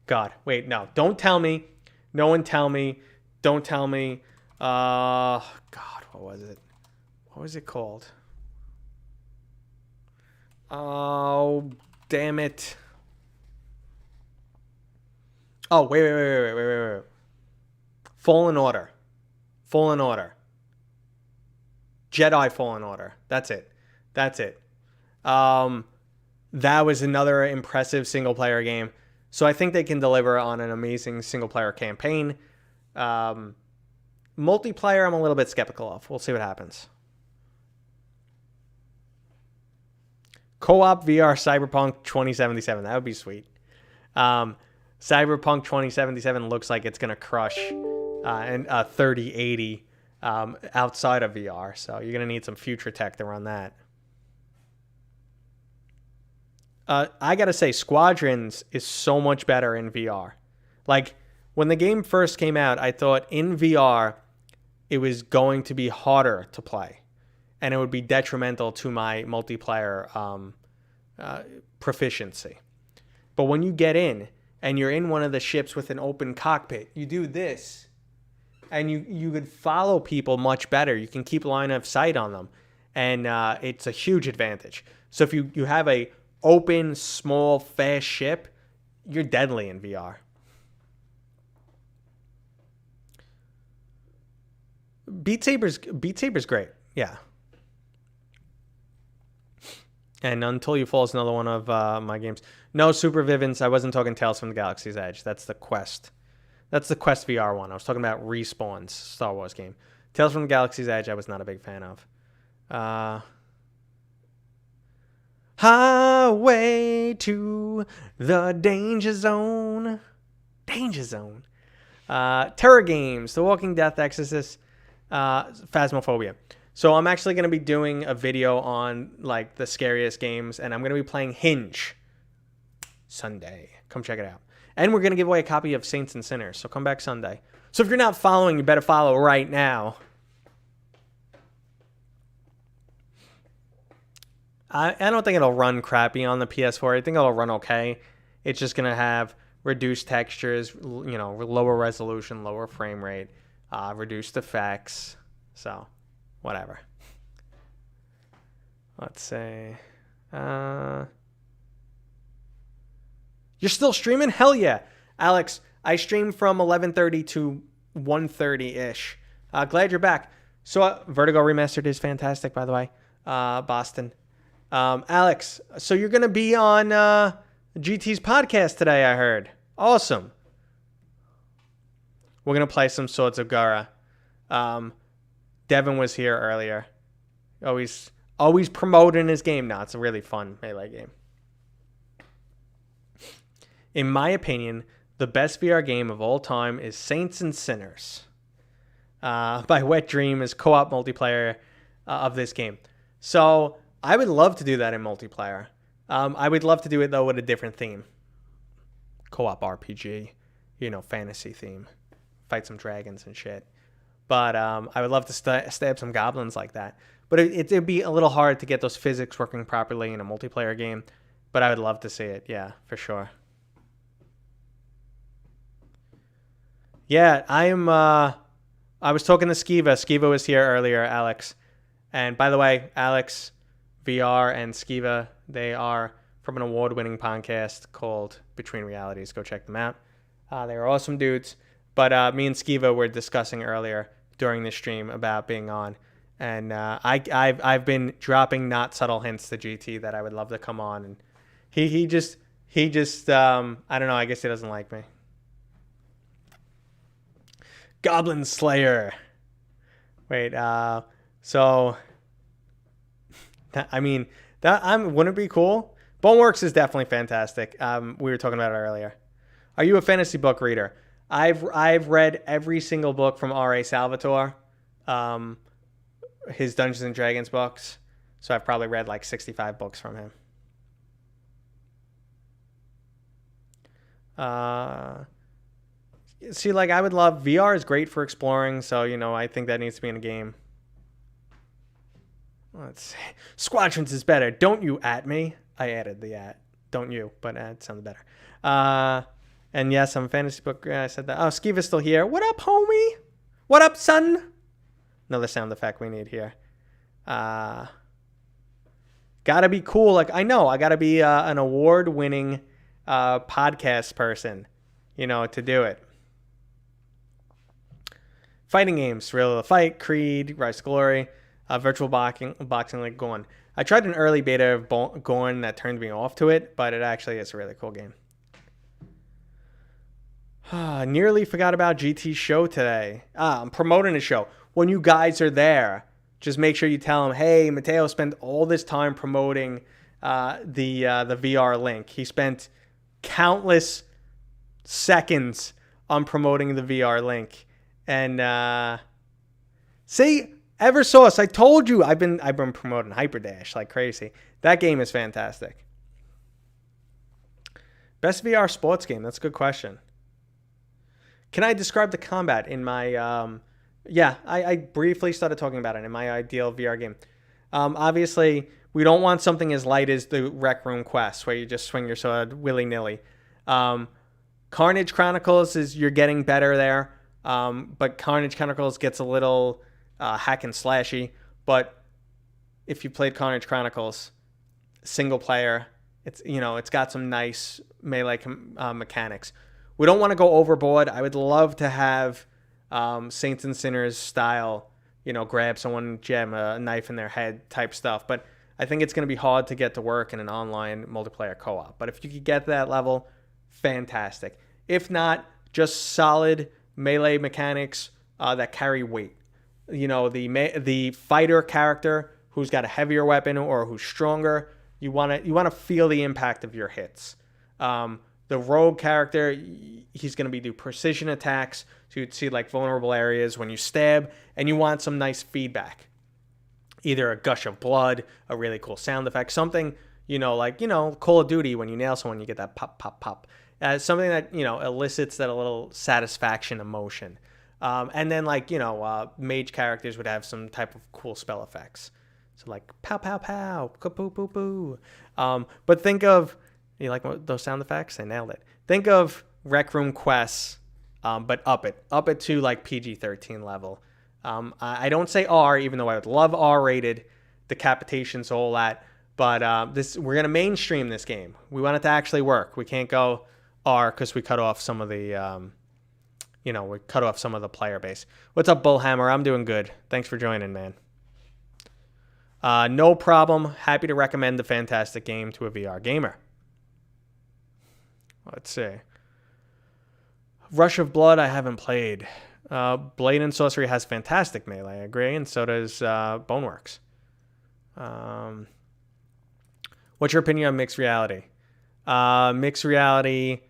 God, wait, no. Don't tell me. No one tell me. Don't tell me. God, what was it? What was it called? Oh, damn it. Oh, wait. Fallen Order. Fallen Order. Jedi Fallen Order. That's it. That was another impressive single-player game. So I think they can deliver on an amazing single-player campaign. Multiplayer, I'm a little bit skeptical of. We'll see what happens. Co-op VR Cyberpunk 2077. That would be sweet. Cyberpunk 2077 looks like it's going to crush and 3080 outside of VR. So you're going to need some future tech to run that. I got to say, Squadrons is so much better in VR. Like, when the game first came out, I thought in VR, it was going to be harder to play. And it would be detrimental to my multiplayer proficiency. But when you get in, and you're in one of the ships with an open cockpit, you do this, and you could follow people much better. You can keep line of sight on them. And it's a huge advantage. So if you have a open, small, fast ship, you're deadly in VR. Beat Saber's great, yeah. And Until You Fall is another one of my games. No, Super Vivens. I wasn't talking Tales from the Galaxy's Edge. That's the Quest. That's the Quest VR one. I was talking about Respawn's Star Wars game. Tales from the Galaxy's Edge, I was not a big fan of. Highway to the Danger Zone. Danger Zone. Terror games. The Walking Death, Exorcist, Phasmophobia. So I'm actually going to be doing a video on like the scariest games, and I'm going to be playing Hinge Sunday. Come check it out. And we're going to give away a copy of Saints and Sinners, so come back Sunday. So if you're not following, you better follow right now. I don't think it'll run crappy on the PS4. I think it'll run okay. It's just going to have reduced textures, lower resolution, lower frame rate, reduced effects. So, whatever. Let's say... You're still streaming? Hell yeah. Alex, I stream from 11:30 to 1:30-ish. Glad you're back. So, Vertigo Remastered is fantastic, by the way. Boston. Alex, so you're going to be on GT's podcast today, I heard. Awesome. We're going to play some Swords of Gara. Devin was here earlier. Always promoting his game. No, it's a really fun Melee game. In my opinion, the best VR game of all time is Saints and Sinners. By Wet Dream is co-op multiplayer of this game. So I would love to do that in multiplayer. I would love to do it, though, with a different theme. Co-op RPG, fantasy theme. Fight some dragons and shit. But I would love to stab some goblins like that. But it'd be a little hard to get those physics working properly in a multiplayer game. But I would love to see it, yeah, for sure. Yeah, I was talking to Skiva. Skiva was here earlier, Alex. And by the way, Alex, VR, and Skiva, they are from an award-winning podcast called Between Realities. Go check them out. They are awesome dudes. But me and Skiva were discussing earlier during the stream about being on. And I've been dropping not subtle hints to GT that I would love to come on. And he just I don't know, I guess he doesn't like me. Goblin Slayer. Wait, so wouldn't it be cool? Boneworks is definitely fantastic. We were talking about it earlier. Are you a fantasy book reader? I've read every single book from R.A. Salvatore, his Dungeons and Dragons books. So I've probably read like 65 books from him. See, like, I would love... VR is great for exploring, so, I think that needs to be in a game. Let's see. Squadrons is better. Don't you at me? I added the at. Don't you, but it sounded better. And yes, I'm a fantasy book. I said that. Oh, Skiva's still here. What up, homie? What up, son? Another sound effect we need here. Gotta be cool. Like, I know, I gotta be an award-winning podcast person, to do it. Fighting games, Thrill of the Fight, Creed, Rise to Glory, Virtual Boxing like Gorn. I tried an early beta of Gorn that turned me off to it, but it actually is a really cool game. Nearly forgot about GT's show today. I'm promoting a show. When you guys are there, just make sure you tell him, hey, Mateo spent all this time promoting the VR link. He spent countless seconds on promoting the VR link. And see, Eversource, I told you I've been promoting Hyperdash like crazy. That game is fantastic. Best VR sports game? That's a good question. Can I describe the combat in my I briefly started talking about it in my ideal VR game. Obviously, we don't want something as light as the Rec Room Quest, where you just swing your sword willy-nilly. Carnage Chronicles you're getting better there, but Carnage Chronicles gets a little hack and slashy. But if you played Carnage Chronicles, single player, it's got some nice melee mechanics. We don't want to go overboard. I would love to have Saints and Sinners style, grab someone, jam a knife in their head type stuff. But I think it's going to be hard to get to work in an online multiplayer co-op. But if you could get to that level, fantastic. If not, just solid melee mechanics that carry weight. The fighter character who's got a heavier weapon or who's stronger, you want to feel the impact of your hits. The rogue character, he's going to do precision attacks, so you'd see like vulnerable areas when you stab, and you want some nice feedback. Either a gush of blood, a really cool sound effect, something, like Call of Duty, when you nail someone, you get that pop, pop, pop. Something that, elicits that a little satisfaction emotion. And then mage characters would have some type of cool spell effects. So like pow, pow, pow, ka-poo, poo, poo. But think of, you like those sound effects? I nailed it. Think of Rec Room quests, but up it to like PG-13 level. I don't say R, even though I would love R-rated, decapitations, all that. But we're gonna mainstream this game. We want it to actually work. We can't go R because we cut off some of the, we cut off some of the player base. What's up, Bullhammer? I'm doing good. Thanks for joining, man. No problem. Happy to recommend the fantastic game to a VR gamer. Let's see. Rush of Blood, I haven't played. Blade and Sorcery has fantastic melee, I agree, and so does Boneworks. What's your opinion on mixed reality? Mixed reality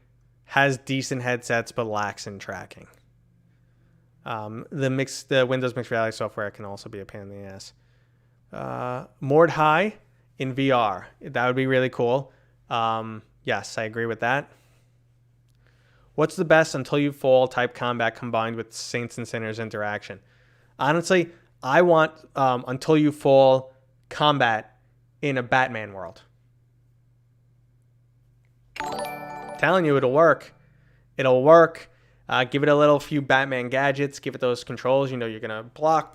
has decent headsets but lacks in tracking. The Windows mixed reality software can also be a pain in the ass. Mord High in VR, that would be really cool. Yes, I agree with that. What's the best Until You Fall type combat combined with Saints and Sinners interaction? Honestly, I want Until You Fall combat in a Batman world. Telling you, it'll work. It'll work. Give it a little few Batman gadgets. Give it those controls. You're gonna block,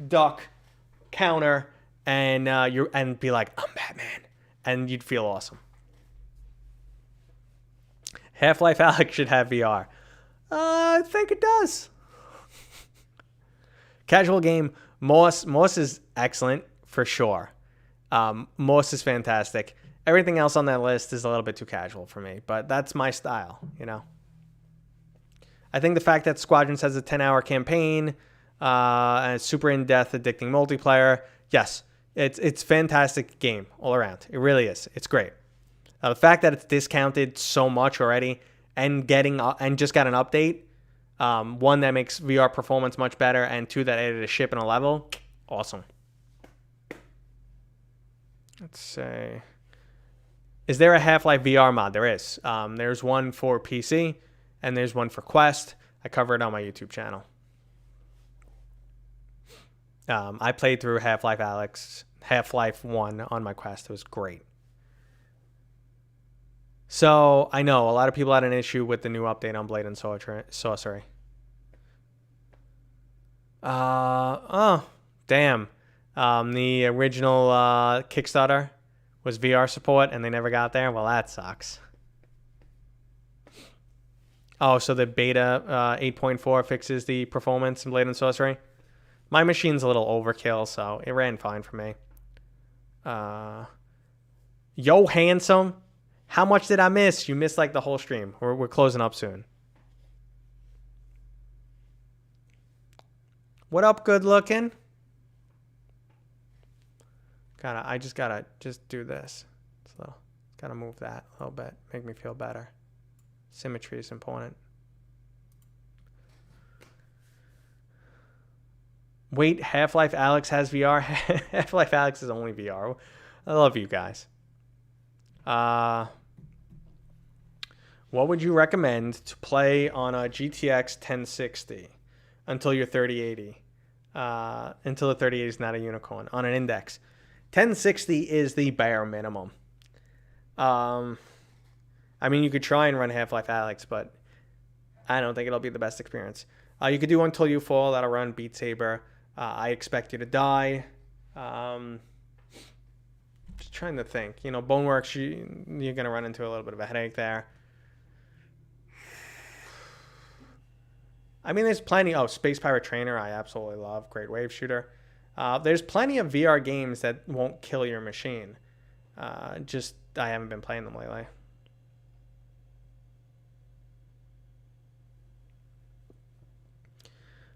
duck, counter, and be like, I'm Batman, and you'd feel awesome. Half-Life Alyx should have VR. I think it does. Casual game, Moss is excellent for sure. Moss is fantastic. Everything else on that list is a little bit too casual for me, but that's my style, I think the fact that Squadrons has a 10-hour campaign, and super in-depth, addicting multiplayer, yes, it's fantastic game all around. It really is. It's great. The fact that it's discounted so much already and just got an update, one that makes VR performance much better, and two that added a ship and a level, awesome. Let's say, is there a Half-Life VR mod? There is. There's one for PC and there's one for Quest. I cover it on my YouTube channel. I played through Half-Life Alyx, Half-Life 1 on my Quest. It was great. So, I know a lot of people had an issue with the new update on Blade and Sorcery. Oh, damn. The original Kickstarter was VR support and they never got there. Well, that sucks. Oh, so the beta 8.4 fixes the performance in Blade and Sorcery. My machine's a little overkill, so it ran fine for me. Yo, handsome. How much did I miss? You missed like the whole stream. We're closing up soon. What up, good looking? I just gotta do this. So gotta move that a little bit. Make me feel better. Symmetry is important. Wait, Half-Life Alex has VR? Half-Life Alex is only VR. I love you guys. What would you recommend to play on a GTX 1060 until your 3080? Until the 3080 is not a unicorn on an index. 1060 is the bare minimum. I mean, you could try and run Half-Life Alex, but I don't think it'll be the best experience. You could do Until You Fall. That'll run Beat Saber. I Expect You to Die. Just trying to think. You know, Boneworks, you're going to run into a little bit of a headache there. I mean, there's plenty. Oh, Space Pirate Trainer, I absolutely love. Great wave shooter. There's plenty of VR games that won't kill your machine. Just, I haven't been playing them lately.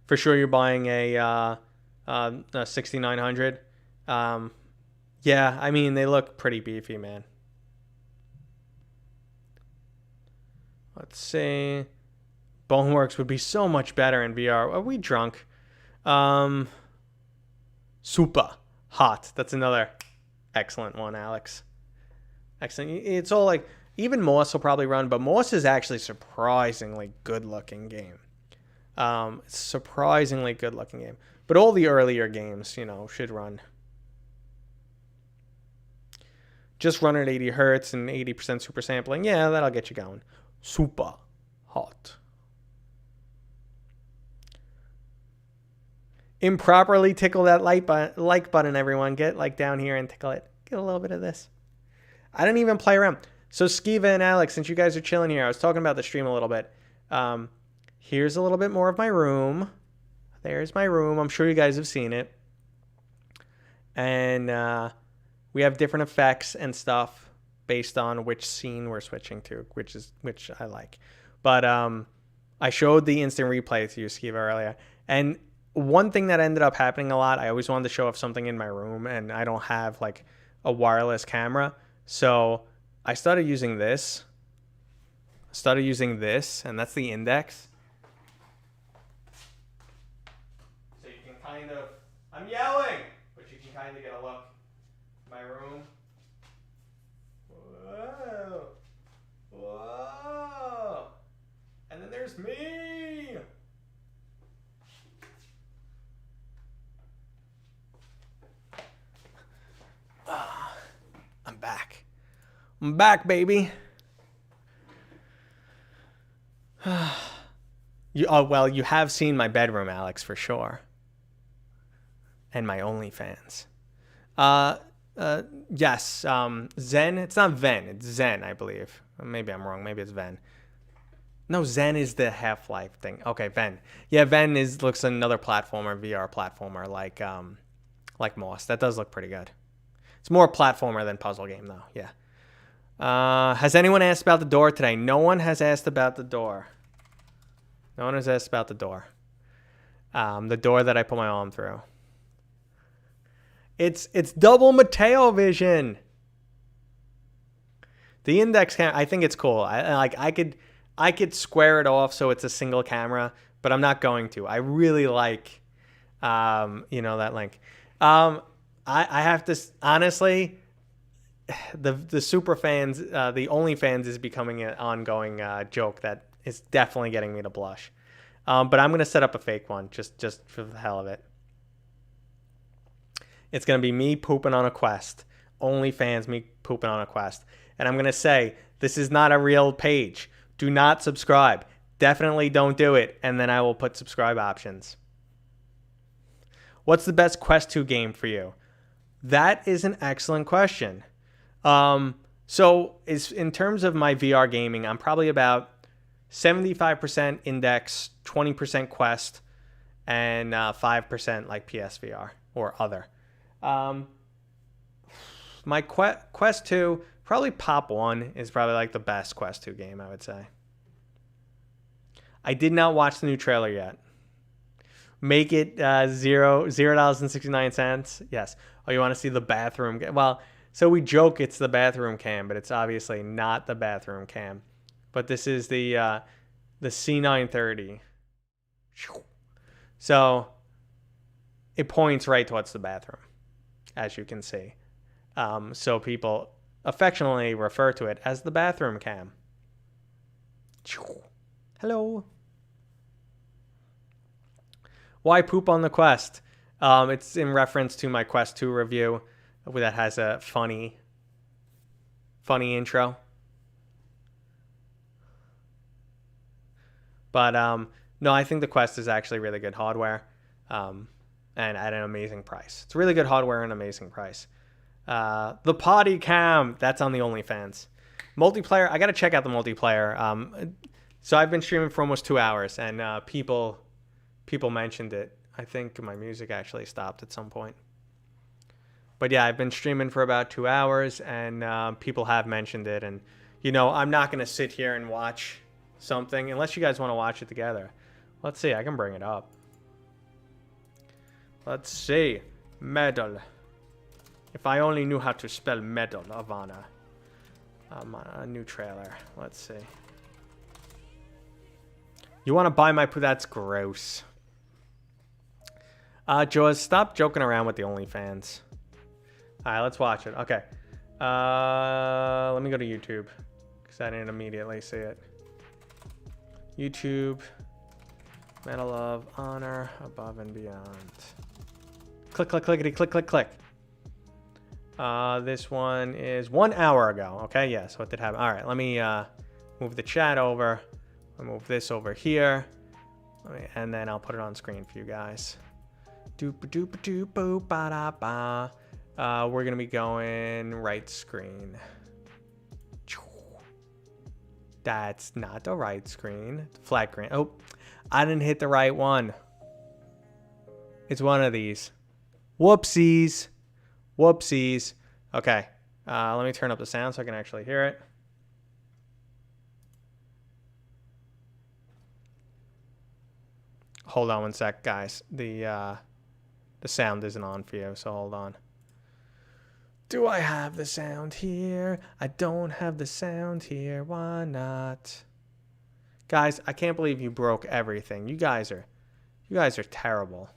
For sure, you're buying a 6900. Yeah, I mean, they look pretty beefy, man. Let's see. Boneworks would be so much better in VR. Are we drunk? Super hot. That's another excellent one, Alex. Excellent. It's all like, even Moss will probably run, but Moss is actually surprisingly good-looking game. Surprisingly good-looking game. But all the earlier games, you know, should run. Just run at 80 hertz and 80% super sampling. Yeah, that'll get you going. Super hot. Improperly tickle that like button, everyone. Get like down here and tickle it. Get a little bit of this. I don't even play around. So Skiva and Alex, since you guys are chilling here, I was talking about the stream a little bit. Here's a little bit more of my room. There's my room. I'm sure you guys have seen it. And we have different effects and stuff based on which scene we're switching to, which I like. But I showed the instant replay to you, Skiva, earlier. And one thing that ended up happening a lot, I always wanted to show off something in my room, and I don't have like a wireless camera. So I started using this. And that's the index. So you can kind of, I'm yelling, but you can kind of get a look at my room. Whoa. Whoa. And then there's me. I'm back. I'm back, baby. Well, you have seen my bedroom, Alex, for sure. And my OnlyFans. Yes. Zen. It's not Ven. It's Zen, I believe. Maybe I'm wrong. Maybe it's Ven. No, Zen is the Half-Life thing. Okay, Ven. Yeah, Ven looks another platformer, VR platformer, like Moss. That does look pretty good. It's more platformer than puzzle game, though. Yeah. Has anyone asked about the door today? No one has asked about the door. No one has asked about the door. The door that I put my arm through. It's double Mateo vision. The index cam, I think it's cool. I could square it off so it's a single camera, but I'm not going to. I really like, that link. I have to, honestly, the super fans, the OnlyFans is becoming an ongoing joke that is definitely getting me to blush. But I'm going to set up a fake one just for the hell of it. It's going to be me pooping on a quest. OnlyFans, me pooping on a quest. And I'm going to say, this is not a real page. Do not subscribe. Definitely don't do it. And then I will put subscribe options. What's the best Quest 2 game for you? That is an excellent question. So in terms of my VR gaming, I'm probably about 75% Index, 20% Quest, and 5% like PSVR or other. My Quest 2, probably Pop 1 is probably like the best Quest 2 game, I would say. I did not watch the new trailer yet. Make it $0.69. Yes. Oh, you want to see the bathroom? Well, so we joke it's the bathroom cam, but it's obviously not the bathroom cam. But this is the C930. So it points right towards the bathroom, as you can see. So people affectionately refer to it as the bathroom cam. Hello. Why poop on the Quest? It's in reference to my Quest 2 review that has a funny intro. But no, I think the Quest is actually really good hardware, and at an amazing price. It's really good hardware and amazing price. The potty cam, that's on the OnlyFans. Multiplayer, I gotta check out the multiplayer. So I've been streaming for almost 2 hours, and people mentioned it. I think my music actually stopped at some point. But yeah, I've been streaming for about 2 hours, and people have mentioned it. And, you know, I'm not going to sit here and watch something unless you guys want to watch it together. Let's see. I can bring it up. Let's see. Medal. If I only knew how to spell Medal of Honor. A new trailer. Let's see. You want to buy my... That's gross. Jaws, stop joking around with the OnlyFans. Alright, let's watch it. Okay. Let me go to YouTube, because I didn't immediately see it. YouTube. Medal of Honor, Above and Beyond. Click, click, clickety, click, click, click. This one is 1 hour ago. Okay, yeah, so it did happen. Alright, let me move the chat over. I'll move this over here. And then I'll put it on screen for you guys. We're gonna be going right screen. That's not the right screen. Flat screen. Oh, I didn't hit the right one. It's one of these. Whoopsies. Whoopsies. Okay. Let me turn up the sound so I can actually hear it. Hold on one sec, guys. The sound isn't on for you, so hold on. Do I have the sound here? I don't have the sound here. Why not? Guys, I can't believe you broke everything. You guys are terrible.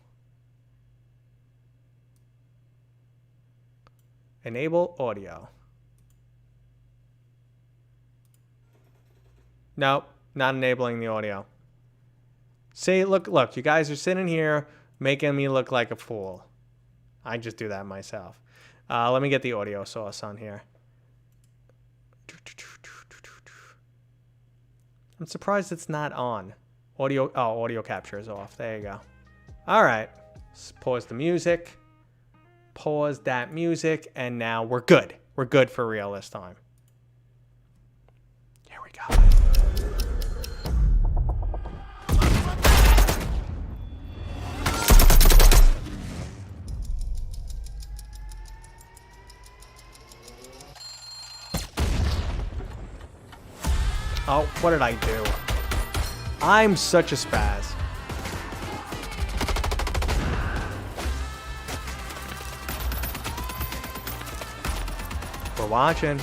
Enable audio. Nope, not enabling the audio. See, look, you guys are sitting here making me look like a fool. I just do that myself. Let me get the audio source on here. I'm surprised it's not on. Audio capture is off. There you go. All right. Let's pause the music. Pause that music, and now we're good. We're good for real this time. Here we go. Oh, what did I do? I'm such a spaz. We're watching.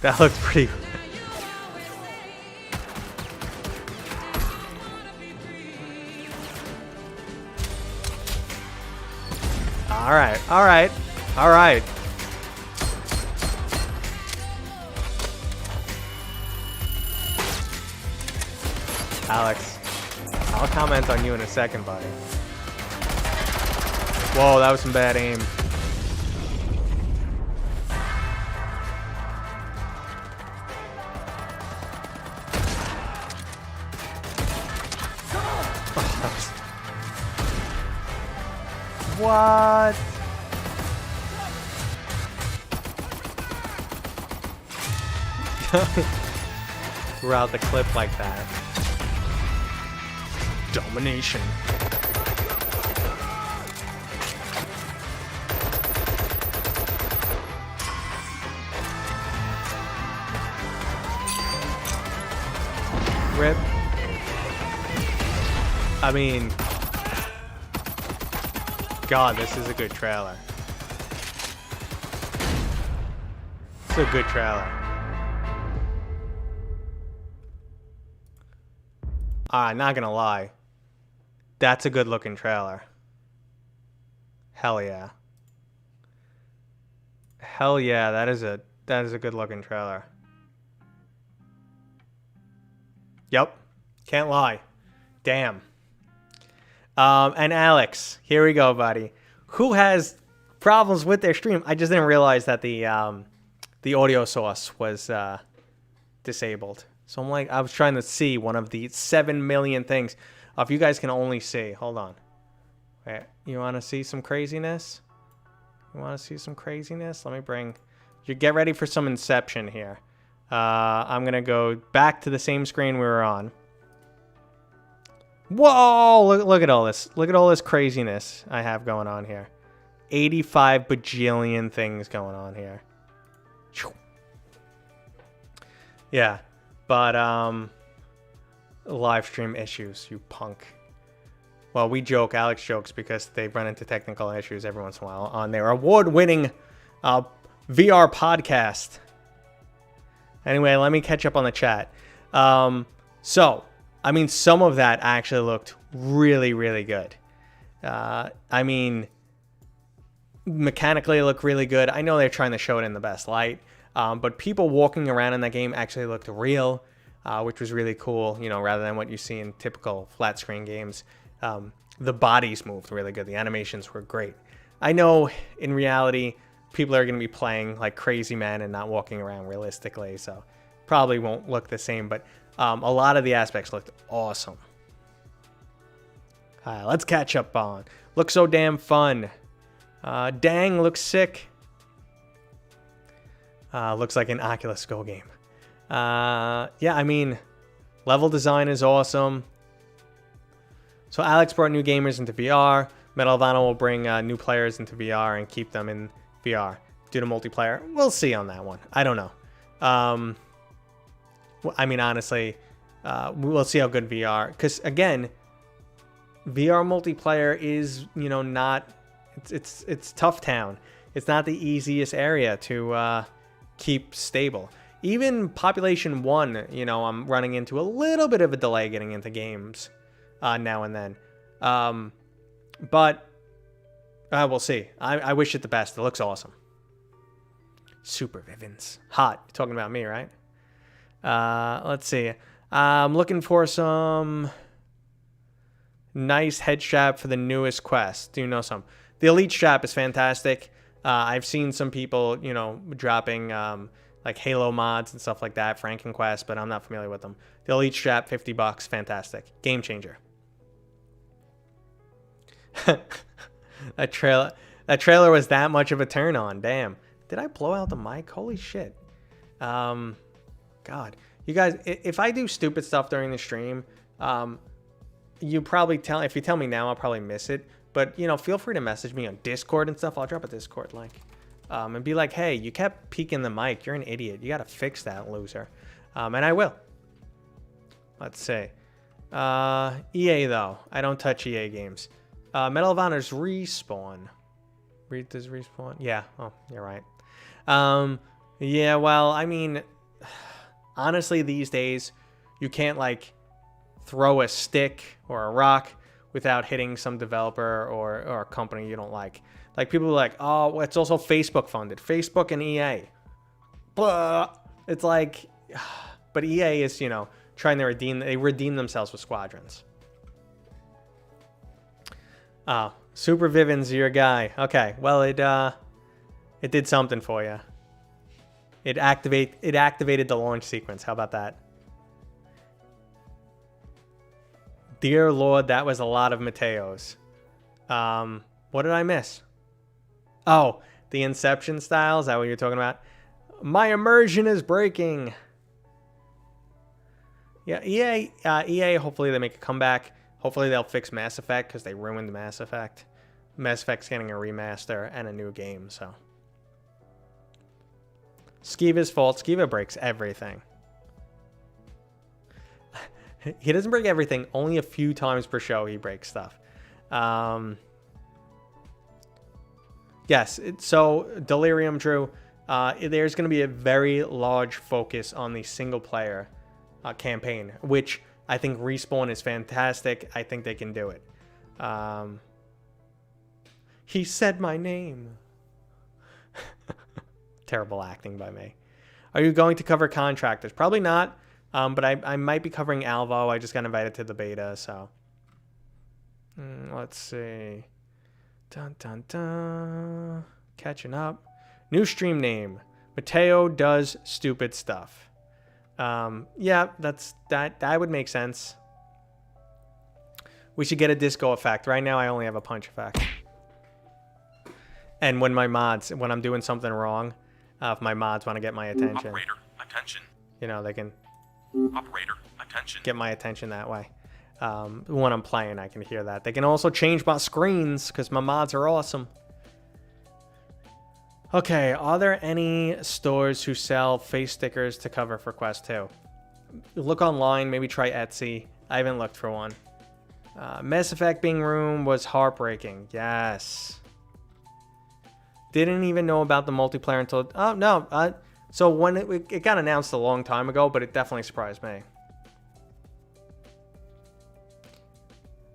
That looks pretty. All right, all right, all right. Alex, I'll comment on you in a second, buddy. Whoa, that was some bad aim. What? Throughout the clip like that. Domination. Rip. I mean, God, this is a good trailer. It's a good trailer. Not gonna lie. That's a good looking trailer. Hell yeah. Hell yeah, that is a good looking trailer. Yep. Can't lie. Damn. And Alex, here we go, buddy. Who has problems with their stream? I just didn't realize that the audio source was disabled. So I'm like, I was trying to see one of the 7 million things. If you guys can only see, hold on. Wait, you want to see some craziness? You want to see some craziness? Let me bring. You get ready for some Inception here. I'm gonna go back to the same screen we were on. Whoa! Look at all this. Look at all this craziness I have going on here. 85 bajillion things going on here. Yeah, but live stream issues, you punk. Well, we joke, Alex jokes, because they run into technical issues every once in a while on their award-winning VR podcast. Anyway, let me catch up on the chat. So, I mean, some of that actually looked really, really good. I mean, mechanically it looked really good. I know they're trying to show it in the best light, but people walking around in that game actually looked real, which was really cool, you know, rather than what you see in typical flat screen games. The bodies moved really good. The animations were great. I know in reality, people are going to be playing like crazy men and not walking around realistically, so probably won't look the same, but a lot of the aspects looked awesome. Let's catch up on. Looks so damn fun. Dang, looks sick. Looks like an Oculus Go game. Yeah, I mean, level design is awesome. So Alex brought new gamers into VR. Medal of Honor will bring new players into VR and keep them in VR. Due to multiplayer, we'll see on that one. I don't know. I mean, honestly, we'll see how good VR. Because again, VR multiplayer is, you know, not. It's tough town. It's not the easiest area to keep stable. Even Population 1, you know, I'm running into a little bit of a delay getting into games now and then. But we'll see. I wish it the best. It looks awesome. Super Vivens. Hot. You're talking about me, right? Let's see. I'm looking for some nice head strap for the newest quest. Do you know some? The Elite strap is fantastic. I've seen some people, you know, dropping like Halo mods and stuff like that, Frankenquest, but I'm not familiar with them. The Elite strap, $50, fantastic. Game changer. That trailer was that much of a turn on. Damn. Did I blow out the mic? Holy shit. God. You guys, if I do stupid stuff during the stream, you probably if you tell me now, I'll probably miss it. But, you know, feel free to message me on Discord and stuff. I'll drop a Discord link. And be like, hey, you kept peeking the mic. You're an idiot. You got to fix that, loser. And I will. Let's see. EA, though. I don't touch EA games. Medal of Honor's Respawn. Does Respawn? Yeah. Oh, you're right. Yeah, well, I mean, honestly, these days, you can't, like, throw a stick or a rock without hitting some developer or a company you don't like. Like, people are like, oh, it's also Facebook funded. Facebook and EA. Blah. It's like, but EA is, you know, trying to redeem themselves with Squadrons. Oh, Super Vivens, your guy. Okay, well, it did something for you. It activated the launch sequence. How about that? Dear Lord, that was a lot of Mateos. Well, What did I miss? Oh, the Inception style. Is that what you're talking about? My immersion is breaking. Yeah, EA, hopefully they make a comeback. Hopefully they'll fix Mass Effect because they ruined Mass Effect. Mass Effect's getting a remaster and a new game, so. Skiva's fault. Skiva breaks everything. He doesn't break everything. Only a few times per show he breaks stuff. Yes, so Delirium, Drew. There's going to be a very large focus on the single-player campaign, which I think Respawn is fantastic. I think they can do it. He said my name. Terrible acting by me. Are you going to cover Contractors? Probably not, but I might be covering Alvo. I just got invited to the beta, so. Let's see. Dun, dun, dun. Catching up. New stream name. Mateo does stupid stuff. Yeah, that would make sense. We should get a disco effect. Right now I only have a punch effect. And when I'm doing something wrong, if my mods want to get my attention. Operator, attention. You know, they can Operator, attention. Get my attention that way. When I'm playing, I can hear that. They can also change my screens because my mods are awesome. Okay, are there any stores who sell face stickers to cover for Quest 2? Look online, maybe try Etsy. I haven't looked for one. Mass Effect being ruined was heartbreaking. Yes. Didn't even know about the multiplayer until... Oh, no. So when it got announced a long time ago, but it definitely surprised me.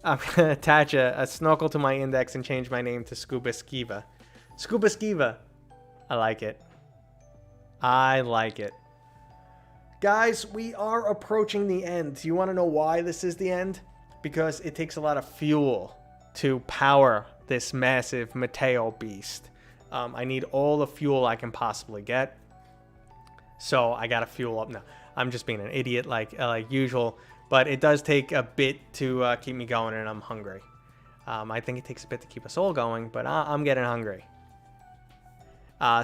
I'm going to attach a snorkel to my index and change my name to Scuba Skiva. Scuba Skiva. I like it. I like it. Guys, we are approaching the end. Do you want to know why this is the end? Because it takes a lot of fuel to power this massive Mateo beast. I need all the fuel I can possibly get. So I got to fuel up now. I'm just being an idiot like usual. But it does take a bit to keep me going, and I'm hungry. I think it takes a bit to keep us all going, but I'm getting hungry.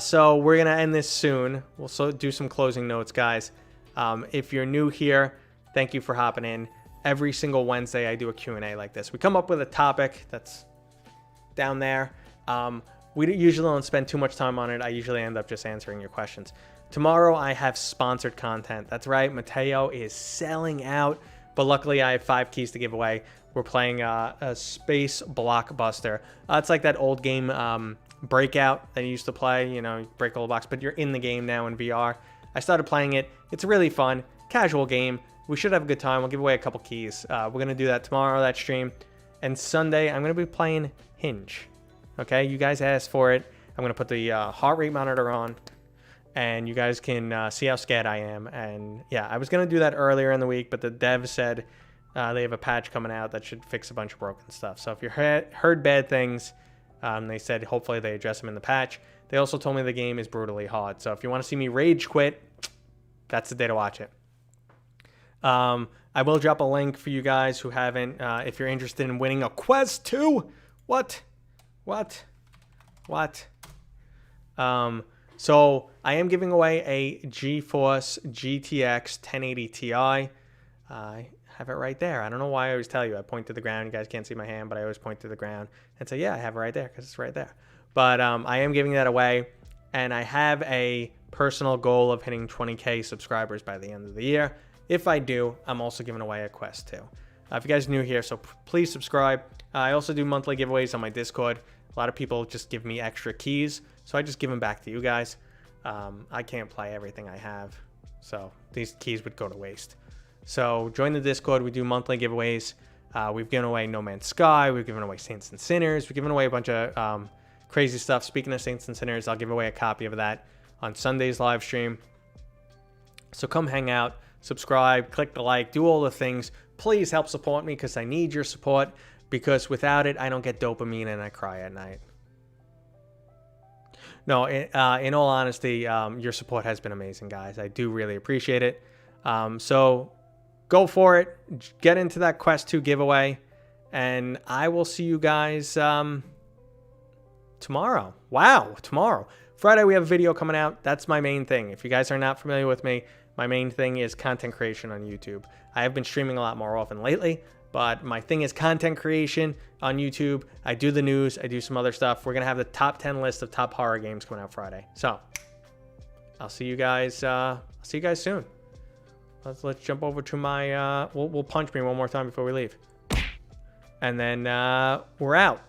So we're going to end this soon. We'll do some closing notes, guys. If you're new here, thank you for hopping in. Every single Wednesday, I do a Q&A like this. We come up with a topic that's down there. We usually don't spend too much time on it. I usually end up just answering your questions. Tomorrow, I have sponsored content. That's right. Mateo is selling out. But luckily, I have 5 keys to give away. We're playing a space blockbuster. It's like that old game Breakout that you used to play. You know, you break a little box, but you're in the game now in VR. I started playing it. It's really fun. Casual game. We should have a good time. We'll give away a couple keys. We're going to do that tomorrow, that stream. And Sunday, I'm going to be playing Hinge. Okay, you guys asked for it. I'm going to put the heart rate monitor on. And you guys can see how scared I am. And yeah, I was going to do that earlier in the week, but the dev said they have a patch coming out that should fix a bunch of broken stuff. So if you heard bad things, they said hopefully they address them in the patch. They also told me the game is brutally hard. So if you want to see me rage quit, that's the day to watch it. I will drop a link for you guys who haven't, if you're interested in winning a Quest 2. What? So I am giving away a GeForce GTX 1080 Ti. I have it right there. I don't know why I always tell you. I point to the ground. You guys can't see my hand, but I always point to the ground and say, yeah, I have it right there because it's right there. But I am giving that away, and I have a personal goal of hitting 20K subscribers by the end of the year. If I do, I'm also giving away a Quest 2. If you guys are new here, so please subscribe. I also do monthly giveaways on my Discord. A lot of people just give me extra keys, so I just give them back to you guys. I can't play everything I have, so these keys would go to waste. So join the Discord. We do monthly giveaways. We've given away No Man's Sky. We've given away Saints and Sinners. We've given away a bunch of crazy stuff. Speaking of Saints and Sinners, I'll give away a copy of that on Sunday's live stream. So come hang out, subscribe, click the like, do all the things. Please help support me because I need your support, because without it, I don't get dopamine and I cry at night. No, in all honesty, your support has been amazing, guys. I do really appreciate it. So go for it. Get into that Quest 2 giveaway. And I will see you guys tomorrow. Wow, tomorrow. Friday, we have a video coming out. That's my main thing. If you guys are not familiar with me, my main thing is content creation on YouTube. I have been streaming a lot more often lately, but my thing is content creation on YouTube. I do the news. I do some other stuff. We're going to have the top 10 list of top horror games coming out Friday. So I'll see you guys soon. Let's jump over to my, we'll punch me one more time before we leave. And then we're out.